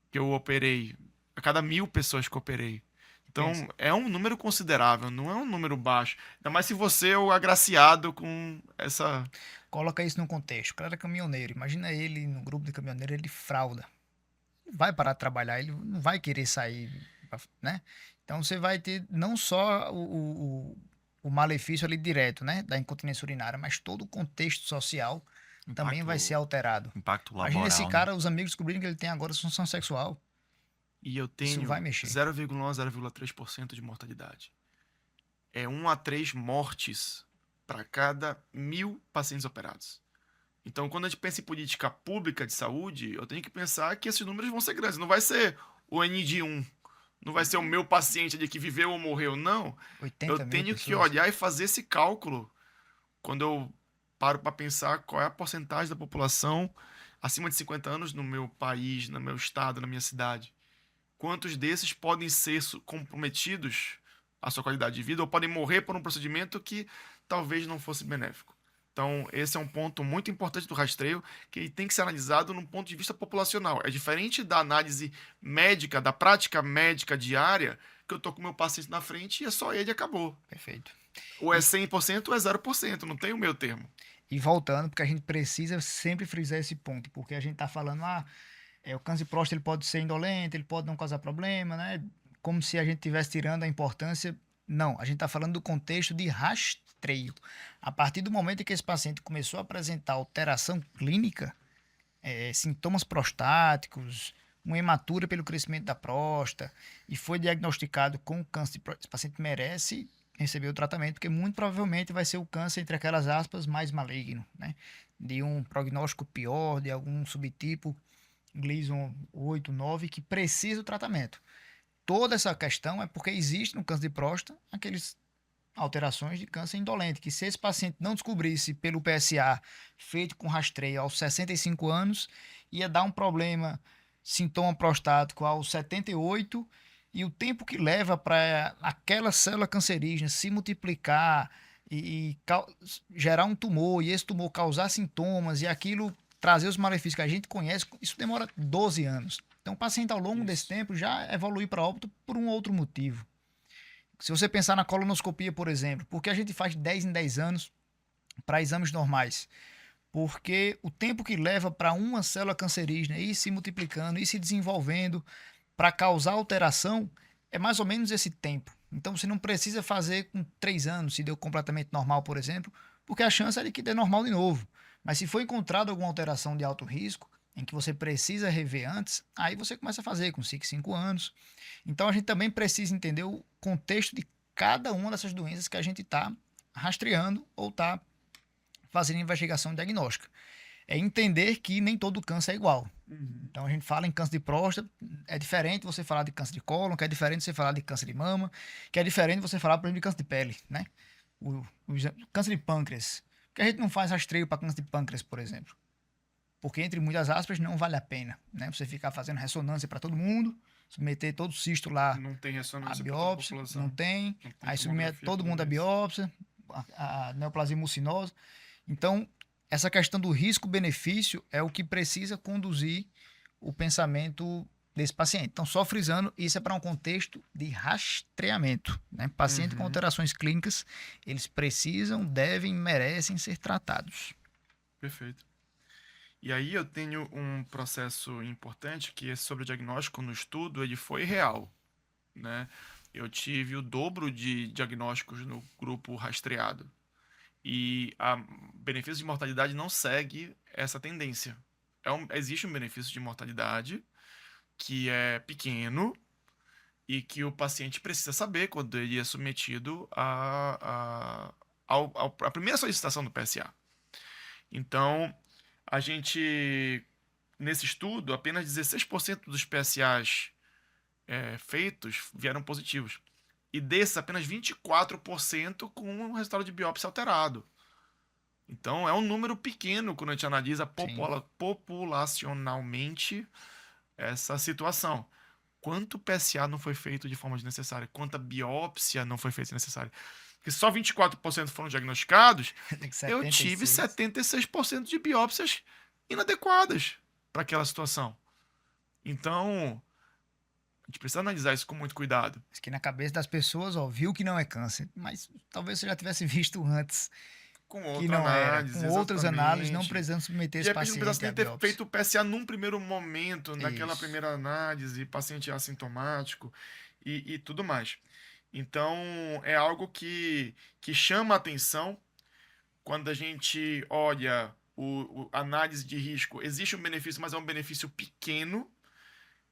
que eu operei, a cada 1.000 pessoas que eu operei. Então, é um número considerável, não é um número baixo. Ainda mais se você é o agraciado com essa... Coloca isso num contexto. O cara é caminhoneiro. Imagina ele no grupo de caminhoneiro, ele fralda. Ele vai parar de trabalhar, ele não vai querer sair, né? Então, você vai ter não só o malefício ali direto, né? Da incontinência urinária, mas todo o contexto social também vai ser alterado. Impacto laboral. Imagina esse cara, os amigos descobriram que ele tem agora disfunção sexual. E eu tenho 0,1 a 0,3% de mortalidade. É 1 a 3 mortes para cada 1.000 pacientes operados. Então, quando a gente pensa em política pública de saúde, eu tenho que pensar que esses números vão ser grandes. Não vai ser o N de 1. Não vai ser o meu paciente ali que viveu ou morreu. Não. Eu tenho que olhar e fazer esse cálculo quando eu paro para pensar qual é a porcentagem da população acima de 50 anos no meu país, no meu estado, na minha cidade. Quantos desses podem ser comprometidos a sua qualidade de vida ou podem morrer por um procedimento que talvez não fosse benéfico. Então, esse é um ponto muito importante do rastreio, que ele tem que ser analisado num ponto de vista populacional. É diferente da análise médica, da prática médica diária, que eu estou com o meu paciente na frente e é só ele e acabou. Perfeito. Ou é 100% ou é 0%, não tem o meio termo. E voltando, porque a gente precisa sempre frisar esse ponto, porque a gente está falando, o câncer de próstata ele pode ser indolente, ele pode não causar problema, né? Como se a gente estivesse tirando a importância. Não, a gente está falando do contexto de rastreio. A partir do momento em que esse paciente começou a apresentar alteração clínica, sintomas prostáticos, uma hematura pelo crescimento da próstata, e foi diagnosticado com câncer de próstata, esse paciente merece receber o tratamento, porque muito provavelmente vai ser o câncer, entre aquelas aspas, mais maligno, né? De um prognóstico pior, de algum subtipo Gleason 8, 9, que precisa do tratamento. Toda essa questão é porque existe no câncer de próstata aquelas alterações de câncer indolente, que se esse paciente não descobrisse pelo PSA feito com rastreio aos 65 anos, ia dar um problema, sintoma prostático aos 78, e o tempo que leva para aquela célula cancerígena se multiplicar e gerar um tumor, e esse tumor causar sintomas, e aquilo trazer os malefícios que a gente conhece, isso demora 12 anos. Então, o paciente, ao longo desse tempo, já evolui para óbito por um outro motivo. Se você pensar na colonoscopia, por exemplo, por que a gente faz 10 em 10 anos para exames normais? Porque o tempo que leva para uma célula cancerígena ir se multiplicando, ir se desenvolvendo, para causar alteração, é mais ou menos esse tempo. Então, você não precisa fazer com 3 anos, se deu completamente normal, por exemplo, porque a chance é de que dê normal de novo. Mas se for encontrado alguma alteração de alto risco, em que você precisa rever antes, aí você começa a fazer com 5 anos. Então, a gente também precisa entender o contexto de cada uma dessas doenças que a gente está rastreando ou está fazendo investigação diagnóstica. É entender que nem todo câncer é igual. Então, a gente fala em câncer de próstata, é diferente você falar de câncer de cólon, que é diferente você falar de câncer de mama, que é diferente você falar, por exemplo, de câncer de pele, né? O câncer de pâncreas. Por que a gente não faz rastreio para câncer de pâncreas, por exemplo? Porque, entre muitas aspas, não vale a pena, né? Você ficar fazendo ressonância para todo mundo, submeter todo o cisto lá Não tem à ressonância para toda a biópsia, população. não tem. Não tem Aí submete tomografia todo para mundo à ver isso. biópsia, a neoplasia mucinosa. Então, essa questão do risco-benefício é o que precisa conduzir o pensamento desse paciente. Então, só frisando, isso é para um contexto de rastreamento, né? Paciente com Uhum. alterações clínicas, eles precisam, devem, merecem ser tratados. Perfeito. E aí eu tenho um processo importante que é sobre o diagnóstico no estudo, ele foi real, né? Eu tive o dobro de diagnósticos no grupo rastreado. E a benefício de mortalidade não segue essa tendência. Existe um benefício de mortalidade que é pequeno e que o paciente precisa saber quando ele é submetido à primeira solicitação do PSA. Então, a gente, nesse estudo, apenas 16% dos PSAs feitos vieram positivos. E desses, apenas 24% com um resultado de biópsia alterado. Então, é um número pequeno quando a gente analisa Sim. populacionalmente essa situação. Quanto PSA não foi feito de forma desnecessária? Quanta biópsia não foi feita desnecessária? Porque só 24% foram diagnosticados, Tem que eu tive 76. 76% de biópsias inadequadas para aquela situação. Então, a gente precisa analisar isso com muito cuidado. Acho que na cabeça das pessoas, ó, viu que não é câncer, mas talvez você já tivesse visto antes Com que outra não era. análise, Com outras análises, não exatamente. precisando submeter De esse repente não precisasse paciente à nem ter biópsia. feito o PSA num primeiro momento, naquela Isso. primeira análise, paciente assintomático e tudo mais. Então, é algo que chama a atenção quando a gente olha a análise de risco. Existe um benefício, mas é um benefício pequeno,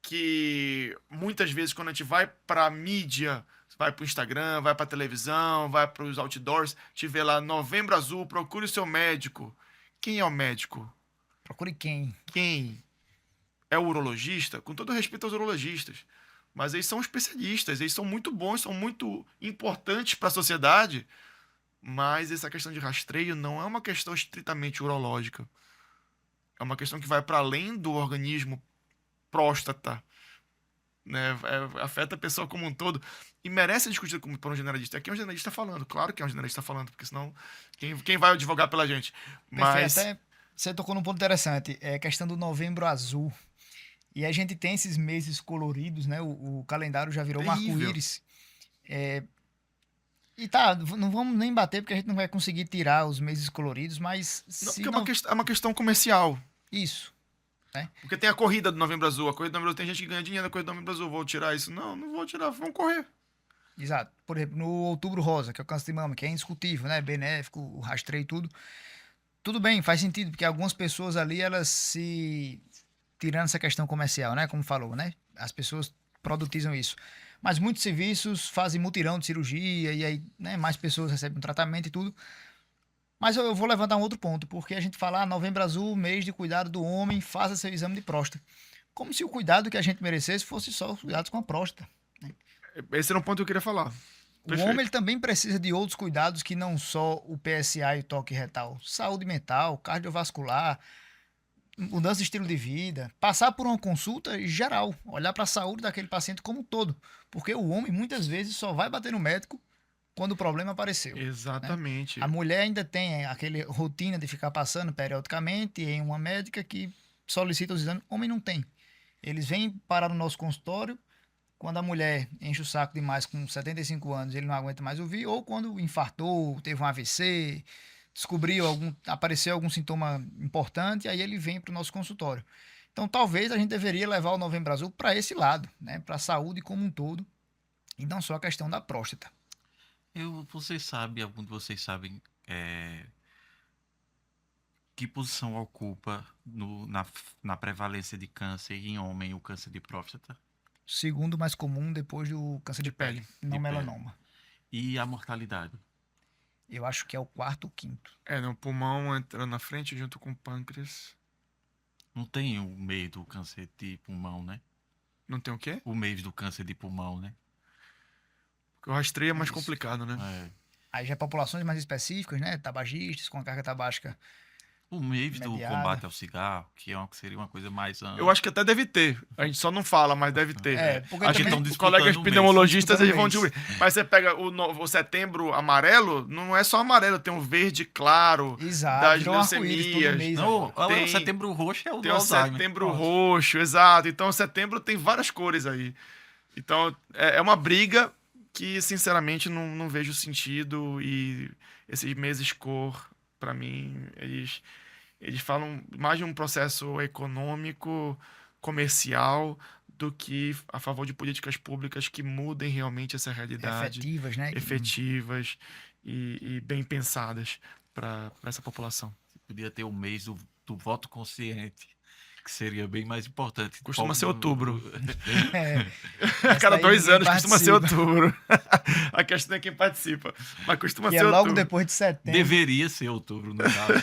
que muitas vezes quando a gente vai para a mídia, vai para o Instagram, vai para a televisão, vai para os outdoors, te vê lá Novembro Azul, procure o seu médico. Quem é o médico? Procure quem? Quem? É o urologista? Com todo respeito aos urologistas. Mas eles são especialistas, eles são muito bons, são muito importantes para a sociedade. Mas essa questão de rastreio não é uma questão estritamente urológica. É uma questão que vai para além do organismo próstata, né? Afeta a pessoa como um todo e merece ser discutido por um generalista. Aqui é um generalista falando, claro que é um generalista falando, porque senão quem vai advogar pela gente? Perfeito. Mas Até você tocou num ponto interessante, é a questão do Novembro Azul. E a gente tem esses meses coloridos, né? O calendário já virou um terrível. arco-íris. E tá, não vamos nem bater porque a gente não vai conseguir tirar os meses coloridos, mas Não, se porque não. é uma questão comercial. Isso, né? Porque tem a corrida do Novembro Azul. A corrida do Novembro Azul tem gente que ganha dinheiro na corrida do Novembro Azul. Vou tirar isso? Não, não vou tirar. Vamos correr. Exato. Por exemplo, no Outubro Rosa, que é o câncer de mama, que é indiscutível, né? Benéfico, o rastreio e tudo. Tudo bem, faz sentido, porque algumas pessoas ali, elas se. Tirando essa questão comercial, né? Como falou, né? As pessoas produtizam isso. Mas muitos serviços fazem mutirão de cirurgia e aí, né, mais pessoas recebem um tratamento e tudo. Mas eu vou levantar um outro ponto, porque a gente fala, Novembro Azul, mês de cuidado do homem, faça seu exame de próstata. Como se o cuidado que a gente merecesse fosse só os cuidados com a próstata. Esse era um ponto que eu queria falar. O Perfeito. homem ele também precisa de outros cuidados que não só o PSA e o toque retal. Saúde mental, cardiovascular, mudança de estilo de vida, passar por uma consulta geral, olhar para a saúde daquele paciente como um todo. Porque o homem muitas vezes só vai bater no médico quando o problema apareceu. Né? Exatamente. A mulher ainda tem aquela rotina de ficar passando periodicamente em uma médica que solicita os exames. Homem não tem. Eles vêm parar no nosso consultório quando a mulher enche o saco demais com 75 anos, ele não aguenta mais ouvir, ou quando infartou, teve um AVC, apareceu algum sintoma importante, aí ele vem para o nosso consultório. Então, talvez a gente deveria levar o Novembro Azul para esse lado, né? Para a saúde como um todo, e não só a questão da próstata. Algum de vocês sabem que posição ocupa na prevalência de câncer em homem o câncer de próstata? Segundo mais comum depois do câncer de pele, não De pele. melanoma. E a mortalidade? Eu acho que é o quarto ou quinto. No pulmão entrando na frente junto com o pâncreas. Não tem o mês do câncer de pulmão, né? Não tem o quê? O mês do câncer de pulmão, né? Porque o rastreio é mais Isso. complicado, né? É. Aí já é populações mais específicas, né? Tabagistas com a carga tabágica O mês do Mediada. combate ao cigarro, que seria uma coisa mais ampla. Eu acho que até deve ter. A gente só não fala, mas deve ter. Porque Acho que também- os colegas disputando o mês. pneumologistas eles vão Disputando o descobrir. Mas você pega o setembro amarelo, não é só amarelo, tem um verde claro Exato, das virou um arco-íris todo leucemias. mês Não, agora. Tem- o setembro roxo é o Tem do o Alzheimer. setembro Pronto. roxo, exato. Então, setembro tem várias cores aí. Então, é uma briga que, sinceramente, não vejo sentido. E esses meses cor, pra mim, eles falam mais de um processo econômico, comercial, do que a favor de políticas públicas que mudem realmente essa realidade, Efetivas, né? efetivas e bem pensadas para essa população. Podia ter o mês do voto consciente, que seria bem mais importante. Costuma ser outubro. É, A cada essa aí 2 ninguém anos costuma ser participa. outubro. A questão é quem participa. Mas costuma Que ser é logo outubro. depois de setembro. Deveria ser outubro, no caso.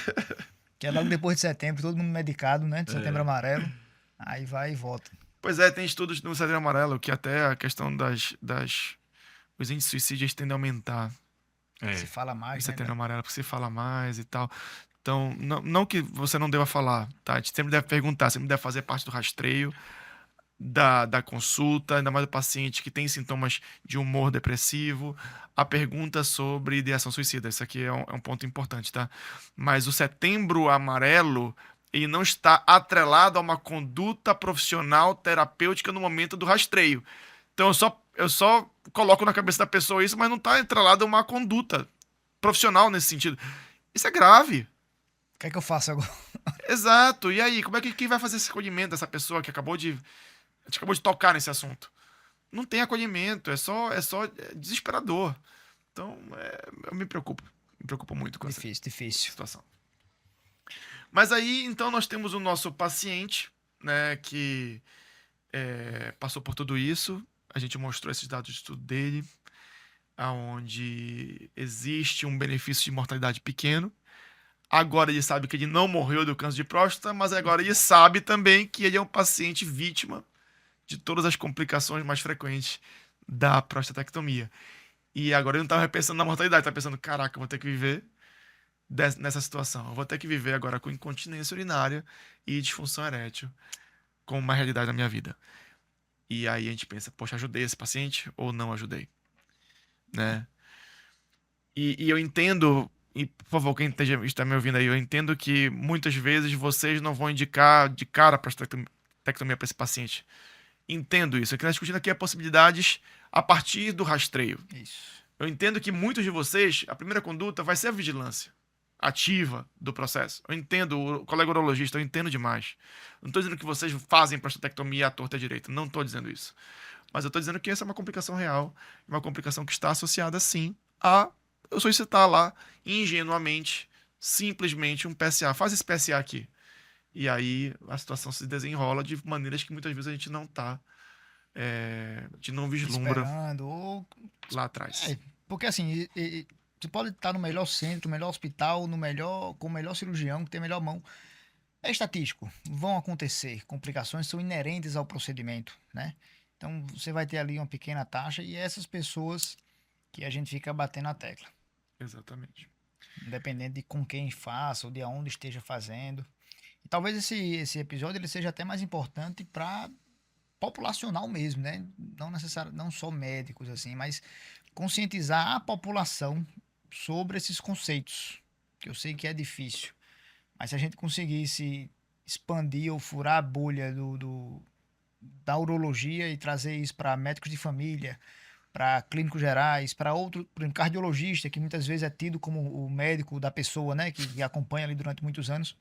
Que é logo depois de setembro, todo mundo medicado, né? De É. setembro amarelo. Aí vai e volta. Pois é, tem estudos no Setembro Amarelo que até a questão os índices de suicídio tendem a aumentar Se fala no mais, né? Setembro Amarelo, porque se fala mais e tal. Então, não que você não deva falar, tá? A gente sempre deve perguntar, sempre deve fazer parte do rastreio, da consulta, ainda mais do paciente que tem sintomas de humor depressivo, a pergunta sobre ideação suicida. Isso aqui é um ponto importante, tá? Mas o Setembro Amarelo, ele não está atrelado a uma conduta profissional terapêutica no momento do rastreio. Então eu só coloco na cabeça da pessoa isso, mas não está atrelado a uma conduta profissional nesse sentido. Isso é grave. O que é que eu faço agora? Exato. E aí, como é que quem vai fazer esse acolhimento dessa pessoa que a gente acabou de tocar nesse assunto? Não tem acolhimento, é só desesperador. Então, eu me preocupo muito com essa Difícil. situação. Mas aí, então, nós temos o nosso paciente, né, que passou por tudo isso. A gente mostrou esses dados de estudo dele, onde existe um benefício de mortalidade pequeno. Agora ele sabe que ele não morreu do câncer de próstata, mas agora ele sabe também que ele é um paciente vítima de todas as complicações mais frequentes da prostatectomia. E agora ele não estava pensando na mortalidade, estava pensando, caraca, eu vou ter que viver nessa situação. Eu vou ter que viver agora com incontinência urinária e disfunção erétil como uma realidade na minha vida. E aí a gente pensa, poxa, ajudei esse paciente ou não ajudei? Né? E eu entendo, e por favor, quem está me ouvindo aí, eu entendo que muitas vezes vocês não vão indicar de cara a prostatectomia para esse paciente. Entendo isso. O que nós discutimos aqui é possibilidades a partir do rastreio. Isso. Eu entendo que muitos de vocês, a primeira conduta vai ser a vigilância ativa do processo. Eu entendo, o colega urologista, eu entendo demais. Não estou dizendo que vocês fazem prostatectomia à torta e à direita. Não estou dizendo isso. Mas eu estou dizendo que essa é uma complicação real, uma complicação que está associada, sim, a eu solicitar lá, ingenuamente, simplesmente um PSA. Faz esse PSA aqui. E aí a situação se desenrola de maneiras que muitas vezes a gente não está, a gente não vislumbra Esperando, ou... lá atrás. Porque assim, você pode estar no melhor centro, no melhor hospital, com o melhor cirurgião, que tem a melhor mão. É estatístico. Vão acontecer. Complicações são inerentes ao procedimento, né? Então, você vai ter ali uma pequena taxa e essas pessoas que a gente fica batendo a tecla. Exatamente. Independente de com quem faça ou de aonde esteja fazendo. E talvez esse episódio ele seja até mais importante para populacional mesmo, né? Não só médicos, assim, mas conscientizar a população sobre esses conceitos. Que eu sei que é difícil. Mas se a gente conseguisse expandir ou furar a bolha da urologia e trazer isso para médicos de família, para clínicos gerais, para outro, por exemplo, cardiologista, que muitas vezes é tido como o médico da pessoa, né, que acompanha ali durante muitos anos,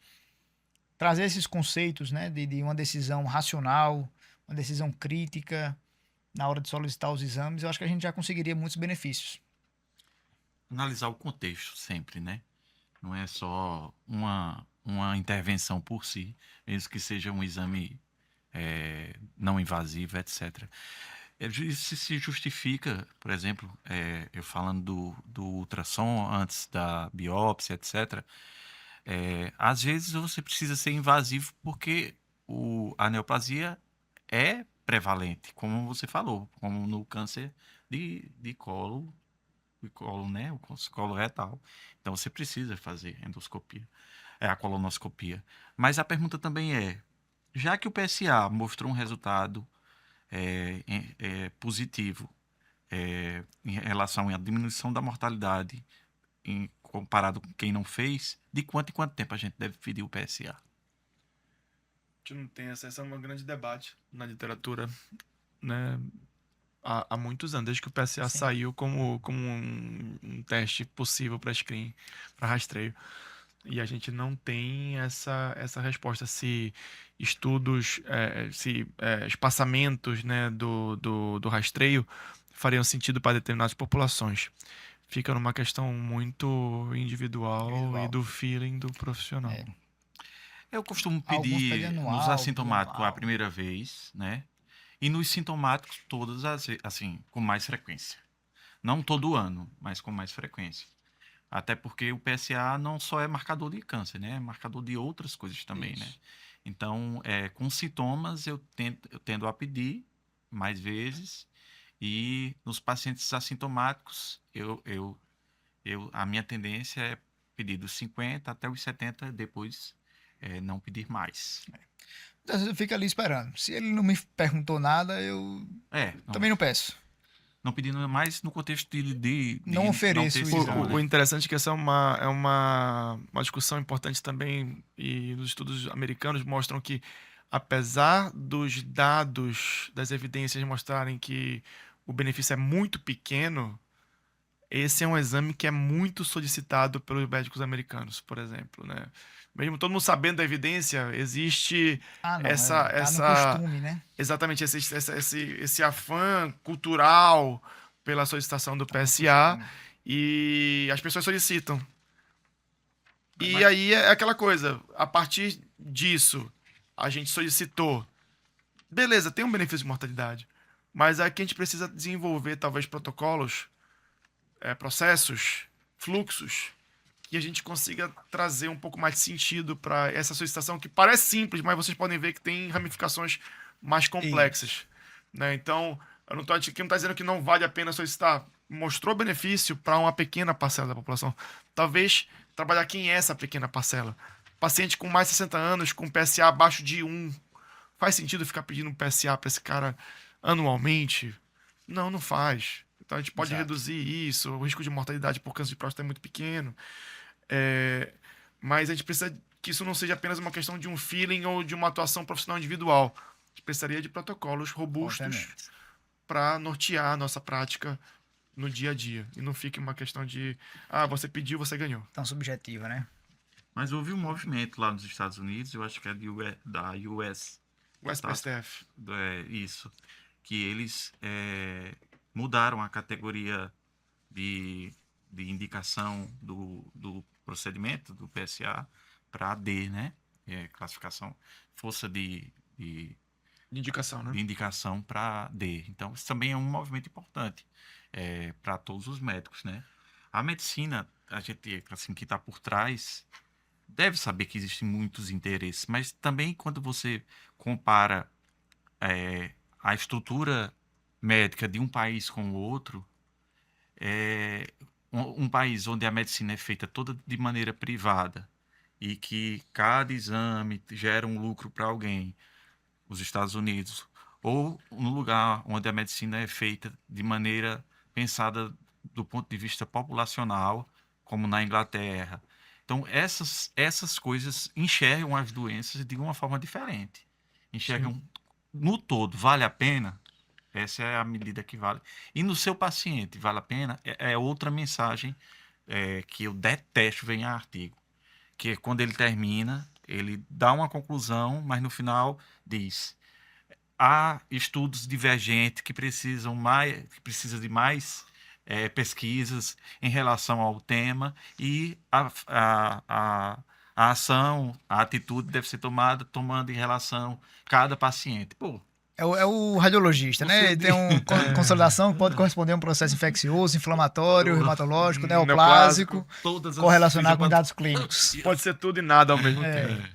trazer esses conceitos, né, de uma decisão racional, uma decisão crítica na hora de solicitar os exames, eu acho que a gente já conseguiria muitos benefícios. Analisar o contexto sempre, né? Não é só uma intervenção por si, mesmo que seja um exame não invasivo, etc. Isso se justifica, por exemplo, eu falando do ultrassom antes da biópsia, etc. Às vezes você precisa ser invasivo porque a neoplasia é prevalente, como você falou, como no câncer de colo, né, o colo retal. Então você precisa fazer endoscopia. a colonoscopia. Mas a pergunta também é, já que o PSA mostrou um resultado positivo em relação à diminuição da mortalidade comparado com quem não fez, de quanto em quanto tempo a gente deve pedir o PSA? A gente não tem esse é um grande debate na literatura, né? Há muitos anos, desde que o PSA Sim. saiu como um teste possível para screen, para rastreio. E a gente não tem essa resposta se estudos, espaçamentos, né, do rastreio fariam sentido para determinadas populações. Fica numa questão muito individual e do feeling do profissional. É. Eu costumo Alguns pedir pedem anual, nos assintomáticos a bianual. primeira vez, né? E nos sintomáticos todas assim, com mais frequência. Não todo ano, mas com mais frequência. Até porque o PSA não só é marcador de câncer, né? É marcador de outras coisas também, né? Isso. Então, com sintomas, eu tendo a pedir mais vezes. E nos pacientes assintomáticos, a minha tendência é pedir dos 50 até os 70, depois não pedir mais. Às vezes eu fico ali esperando. Se ele não me perguntou nada, eu Não, também não peço. não pedindo mais no contexto de Não ofereço ter isso, esse né? O interessante é que essa é uma discussão importante também, e os estudos americanos mostram que, apesar dos dados, das evidências mostrarem que o benefício é muito pequeno, esse é um exame que é muito solicitado pelos médicos americanos, por exemplo, né? Mesmo todo mundo sabendo da evidência, existe Ah, não. essa, Tá no essa costume, né? exatamente esse afã cultural pela solicitação do Tá no PSA, costume. e as pessoas solicitam. E Mas- aí é aquela coisa, a partir disso, a gente solicitou. Beleza, tem um benefício de mortalidade, mas aqui a gente precisa desenvolver talvez protocolos, processos, fluxos, que a gente consiga trazer um pouco mais de sentido para essa solicitação, que parece simples, mas vocês podem ver que tem ramificações mais complexas, né? Então, eu não tô aqui não está dizendo que não vale a pena solicitar. Mostrou benefício para uma pequena parcela da população. Talvez trabalhar quem é essa pequena parcela. Paciente com mais de 60 anos, com PSA abaixo de 1. Faz sentido ficar pedindo um PSA para esse cara anualmente? Não, não faz. Então a gente pode Exato. reduzir isso. O risco de mortalidade por câncer de próstata é muito pequeno. Mas a gente precisa que isso não seja apenas uma questão de um feeling ou de uma atuação profissional individual. A gente precisaria de protocolos robustos Fortemente. para nortear a nossa prática no dia a dia. E não fique uma questão de, você pediu, você ganhou. Tão subjetiva, né? Mas houve um movimento lá nos Estados Unidos, eu acho que é da US, O SPSTF. isso, que eles mudaram a categoria de indicação do procedimento do PSA para D, né? Classificação, força de De indicação, né? de indicação para D. Então, isso também é um movimento importante para todos os médicos, né? A medicina, a gente assim, que está por trás, deve saber que existem muitos interesses, mas também quando você compara a estrutura médica de um país com o outro, um país onde a medicina é feita toda de maneira privada e que cada exame gera um lucro para alguém, os Estados Unidos, ou no lugar onde a medicina é feita de maneira pensada do ponto de vista populacional, como na Inglaterra. Então, essas coisas enxergam as doenças de uma forma diferente. Enxergam no todo, vale a pena? Essa é a medida que vale. E no seu paciente, vale a pena? É outra mensagem que eu detesto ver em artigo. Que é quando ele termina, ele dá uma conclusão, mas no final diz: há estudos divergentes que precisa de mais pesquisas em relação ao tema e a ação, a atitude deve ser tomando em relação a cada paciente. Pô, É o radiologista, né? Ele tem uma consolidação que pode corresponder a um processo infeccioso, inflamatório, reumatológico, neoplásico, todas as correlacionar com dados clínicos. Pode ser tudo e nada ao mesmo É. tempo.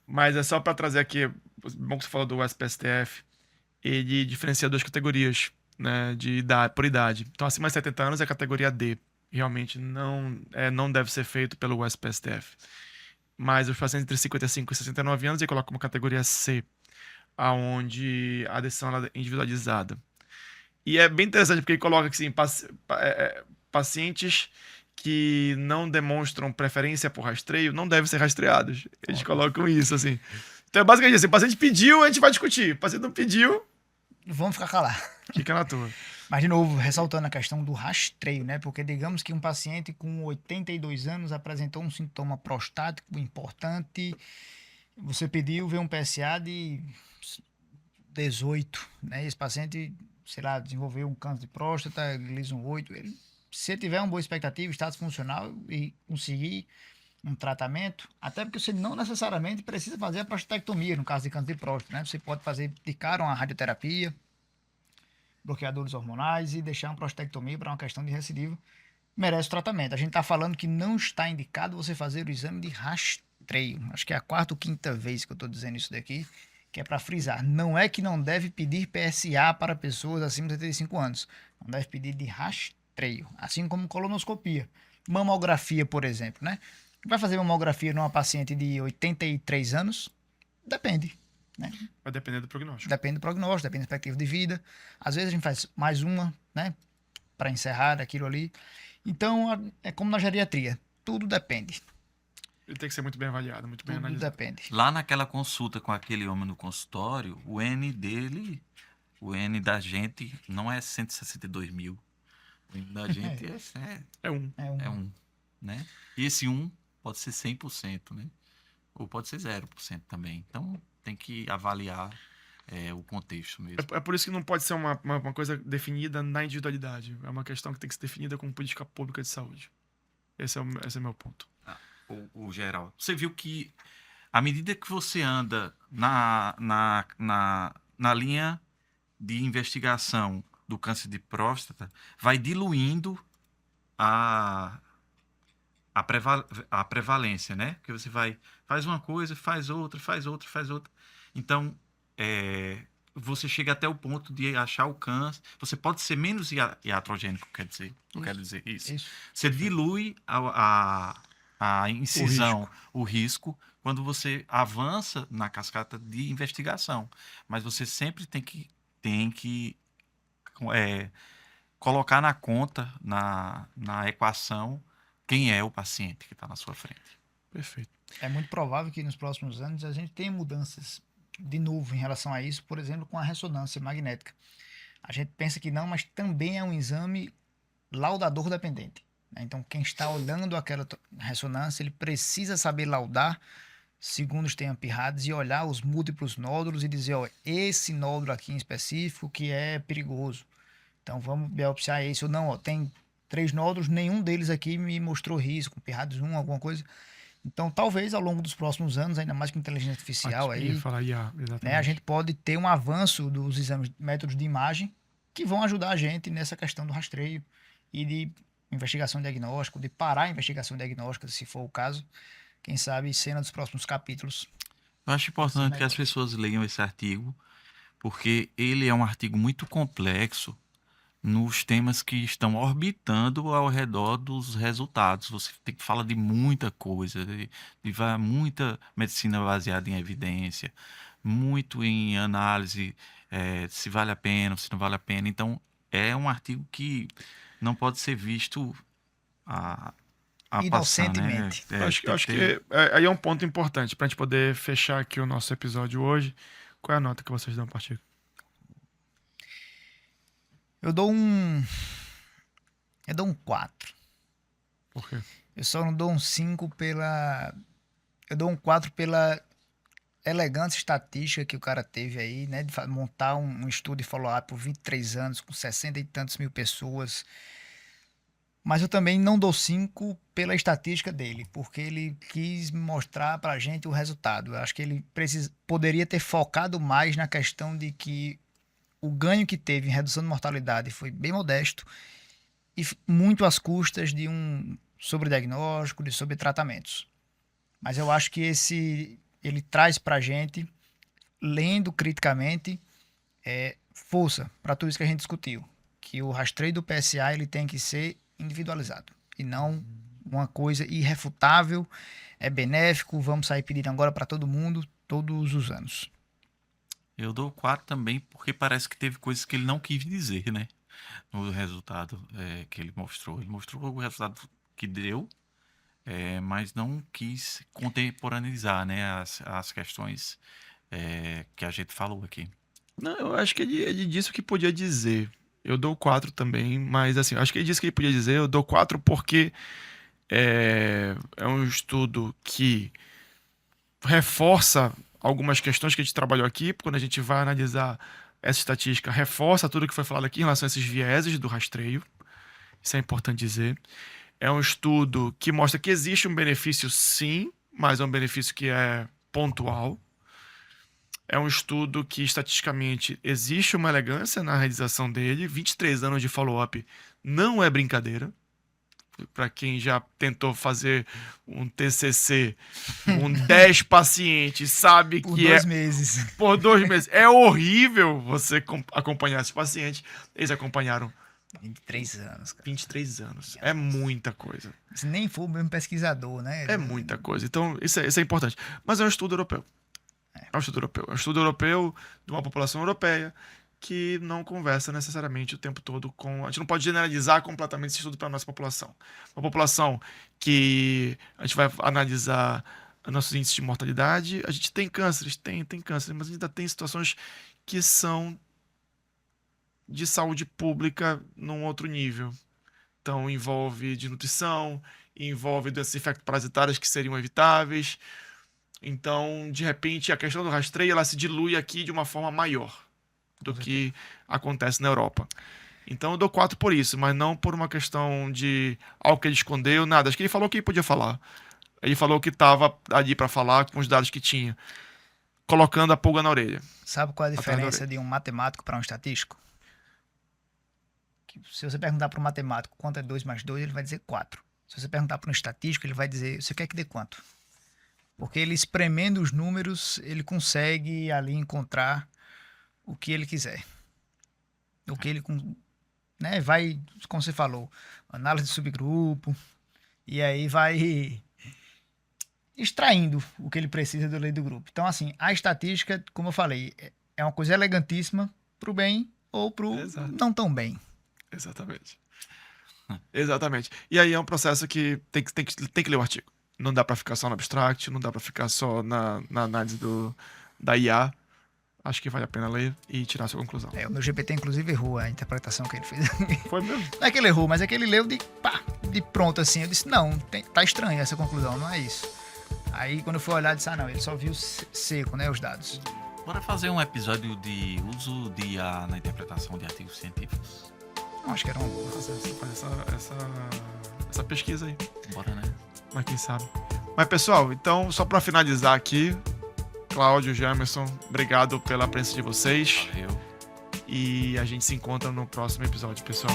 Mas é só para trazer aqui, bom que você falou do SPSTF, ele diferencia duas categorias, né, por idade. Então, acima de 70 anos é a categoria D. Realmente não deve ser feito pelo SPSTF. mas os pacientes entre 55 e 69 anos ele coloca como categoria C, aonde a decisão ela é individualizada. E é bem interessante porque ele coloca que assim, pacientes que não demonstram preferência por rastreio não devem ser rastreados. Eles colocam isso, assim. Então é basicamente assim, o paciente pediu, a gente vai discutir. O paciente não pediu, Vamos ficar calados. fica na tua. Mas, de novo, ressaltando a questão do rastreio, né? Porque digamos que um paciente com 82 anos apresentou um sintoma prostático importante, você pediu ver um PSA de 18, né? Esse paciente, sei lá, desenvolveu um câncer de próstata, Gleason 8. Se ele tiver uma boa expectativa, status funcional e conseguir um tratamento, até porque você não necessariamente precisa fazer a prostatectomia no caso de câncer de próstata, né? Você pode fazer de cara uma radioterapia, bloqueadores hormonais e deixar uma prostatectomia para uma questão de recidiva, merece tratamento. A gente está falando que não está indicado você fazer o exame de rastreio. Acho que é a quarta ou quinta vez que eu estou dizendo isso daqui, que é para frisar. Não é que não deve pedir PSA para pessoas acima de 75 anos. Não deve pedir de rastreio, assim como colonoscopia. Mamografia, por exemplo, né? Vai fazer mamografia numa paciente de 83 anos? Depende, né? Vai depender do prognóstico. Depende do prognóstico, depende da expectativa de vida. Às vezes a gente faz mais uma, né? Para encerrar aquilo ali. Então, é como na geriatria. Tudo depende. Ele tem que ser muito bem avaliado, muito bem Tudo analisado. depende. Lá naquela consulta com aquele homem no consultório, o N dele, o N da gente não é 162 mil. O N da gente É um. é 1, né? E esse 1 pode ser 100%, né? Ou pode ser 0% também. Então, tem que avaliar o contexto mesmo. É por isso que não pode ser uma coisa definida na individualidade. É uma questão que tem que ser definida como política pública de saúde. Esse é o meu ponto. O geral. Você viu que à medida que você anda na linha de investigação do câncer de próstata, vai diluindo a prevalência, né? Porque você faz uma coisa, faz outra. Então, você chega até o ponto de achar o câncer. Você pode ser menos iatrogênico, eu quero dizer isso. Você dilui a incisão, o risco, quando você avança na cascata de investigação. Mas você sempre tem que colocar na conta, na equação, quem é o paciente que está na sua frente. Perfeito. É muito provável que nos próximos anos a gente tenha mudanças de novo em relação a isso, por exemplo, com a ressonância magnética. A gente pensa que não, mas também é um exame laudador dependente. Então, quem está olhando aquela ressonância, ele precisa saber laudar segundo os TMP-RADS e olhar os múltiplos nódulos e dizer, ó, esse nódulo aqui em específico que é perigoso. Então, vamos biopsiar esse ou não. Ó, tem 3 nódulos, nenhum deles aqui me mostrou risco, PRADS 1, alguma coisa. Então, talvez ao longo dos próximos anos, ainda mais com inteligência artificial, aí, né, a gente pode ter um avanço dos exames, métodos de imagem que vão ajudar a gente nessa questão do rastreio e de investigação diagnóstica, de parar a investigação diagnóstica, se for o caso. Quem sabe, cena dos próximos capítulos. Eu acho importante que as pessoas leiam esse artigo, porque ele é um artigo muito complexo nos temas que estão orbitando ao redor dos resultados. Você tem que falar de muita coisa, de muita medicina baseada em evidência, muito em análise, se vale a pena, se não vale a pena. Então, é um artigo que não pode ser visto a inocentemente. Passar, né? Acho que aí é um ponto importante para a gente poder fechar aqui o nosso episódio hoje. Qual é a nota que vocês dão para o artigo? Eu dou um 4. Por quê? Eu só não dou um 5 pela... Eu dou um 4 pela elegância estatística que o cara teve aí, né? De montar um estudo e follow-up por 23 anos, com 60 e tantos mil pessoas. Mas eu também não dou 5 pela estatística dele, porque ele quis mostrar pra gente o resultado. Eu acho que ele poderia ter focado mais na questão de que o ganho que teve em redução de mortalidade foi bem modesto e muito às custas de um sobrediagnóstico, de sobretratamentos. Mas eu acho que ele traz pra gente, lendo criticamente, força para tudo isso que a gente discutiu. Que o rastreio do PSA ele tem que ser individualizado e não uma coisa irrefutável, é benéfico, vamos sair pedindo agora para todo mundo, todos os anos. Eu dou 4 também, porque parece que teve coisas que ele não quis dizer, né? No resultado que ele mostrou. Ele mostrou o resultado que deu, mas não quis contemporaneizar, né, as questões que a gente falou aqui. Não, eu acho que ele disse o que podia dizer. Eu dou 4 também, mas assim, eu acho que ele disse o que ele podia dizer. Eu dou 4 porque é um estudo que reforça algumas questões que a gente trabalhou aqui. Quando a gente vai analisar essa estatística, reforça tudo que foi falado aqui em relação a esses vieses do rastreio. Isso é importante dizer. É um estudo que mostra que existe um benefício, sim, mas é um benefício que é pontual. É um estudo que, estatisticamente, existe uma elegância na realização dele. 23 anos de follow-up não é brincadeira. Para quem já tentou fazer um TCC com 10 pacientes, sabe Por que 2 meses. por 2 meses. É horrível você acompanhar esses pacientes. Eles acompanharam 23 anos, cara. 23 anos. É muita coisa. Se nem for o mesmo pesquisador, né? É muita coisa. Então, isso é importante. Mas é um estudo europeu. É um estudo europeu. É um estudo europeu de uma população europeia que não conversa necessariamente o tempo todo com... A gente não pode generalizar completamente esse estudo para a nossa população. Uma população que a gente vai analisar nossos índices de mortalidade. A gente tem cânceres, tem câncer, mas ainda tem situações que são de saúde pública num outro nível. Então, envolve desnutrição, envolve doenças infecto-parasitárias que seriam evitáveis. Então, de repente, a questão do rastreio ela se dilui aqui de uma forma maior do que acontece na Europa. Então, eu dou 4 por isso, mas não por uma questão de algo que ele escondeu, nada. Acho que ele falou o que ele podia falar. Ele falou que estava ali para falar com os dados que tinha, colocando a pulga na orelha. Sabe qual é a Atrás da diferença de um matemático para um estatístico? Que se você perguntar para um matemático quanto é 2 mais 2, ele vai dizer 4. Se você perguntar para um estatístico, ele vai dizer, você quer que dê quanto? Porque ele espremendo os números, ele consegue ali encontrar o que ele quiser. O que ele, né, vai, como você falou, análise de subgrupo, e aí vai extraindo o que ele precisa do lei do grupo. Então, assim, a estatística, como eu falei, é uma coisa elegantíssima pro bem ou pro Exato. não tão bem. Exatamente. Exatamente. E aí é um processo que tem que ler o artigo. Não dá para ficar só no abstract, não dá para ficar só na análise da IA. Acho que vale a pena ler e tirar a sua conclusão. O meu GPT, inclusive, errou a interpretação que ele fez. Foi mesmo? Não é que ele errou, mas é que ele leu de pronto, assim. Eu disse, não, tá estranho essa conclusão, não é isso. Aí, quando eu fui olhar, eu disse, não, ele só viu seco, né, os dados. Bora fazer um episódio de uso de IA na interpretação de artigos científicos. Não, acho que era um... Essa pesquisa aí. Bora, né? Mas quem sabe. Mas, pessoal, então, só para finalizar aqui, Cláudio, Jamerson, obrigado pela presença de vocês. Valeu. E a gente se encontra no próximo episódio, pessoal.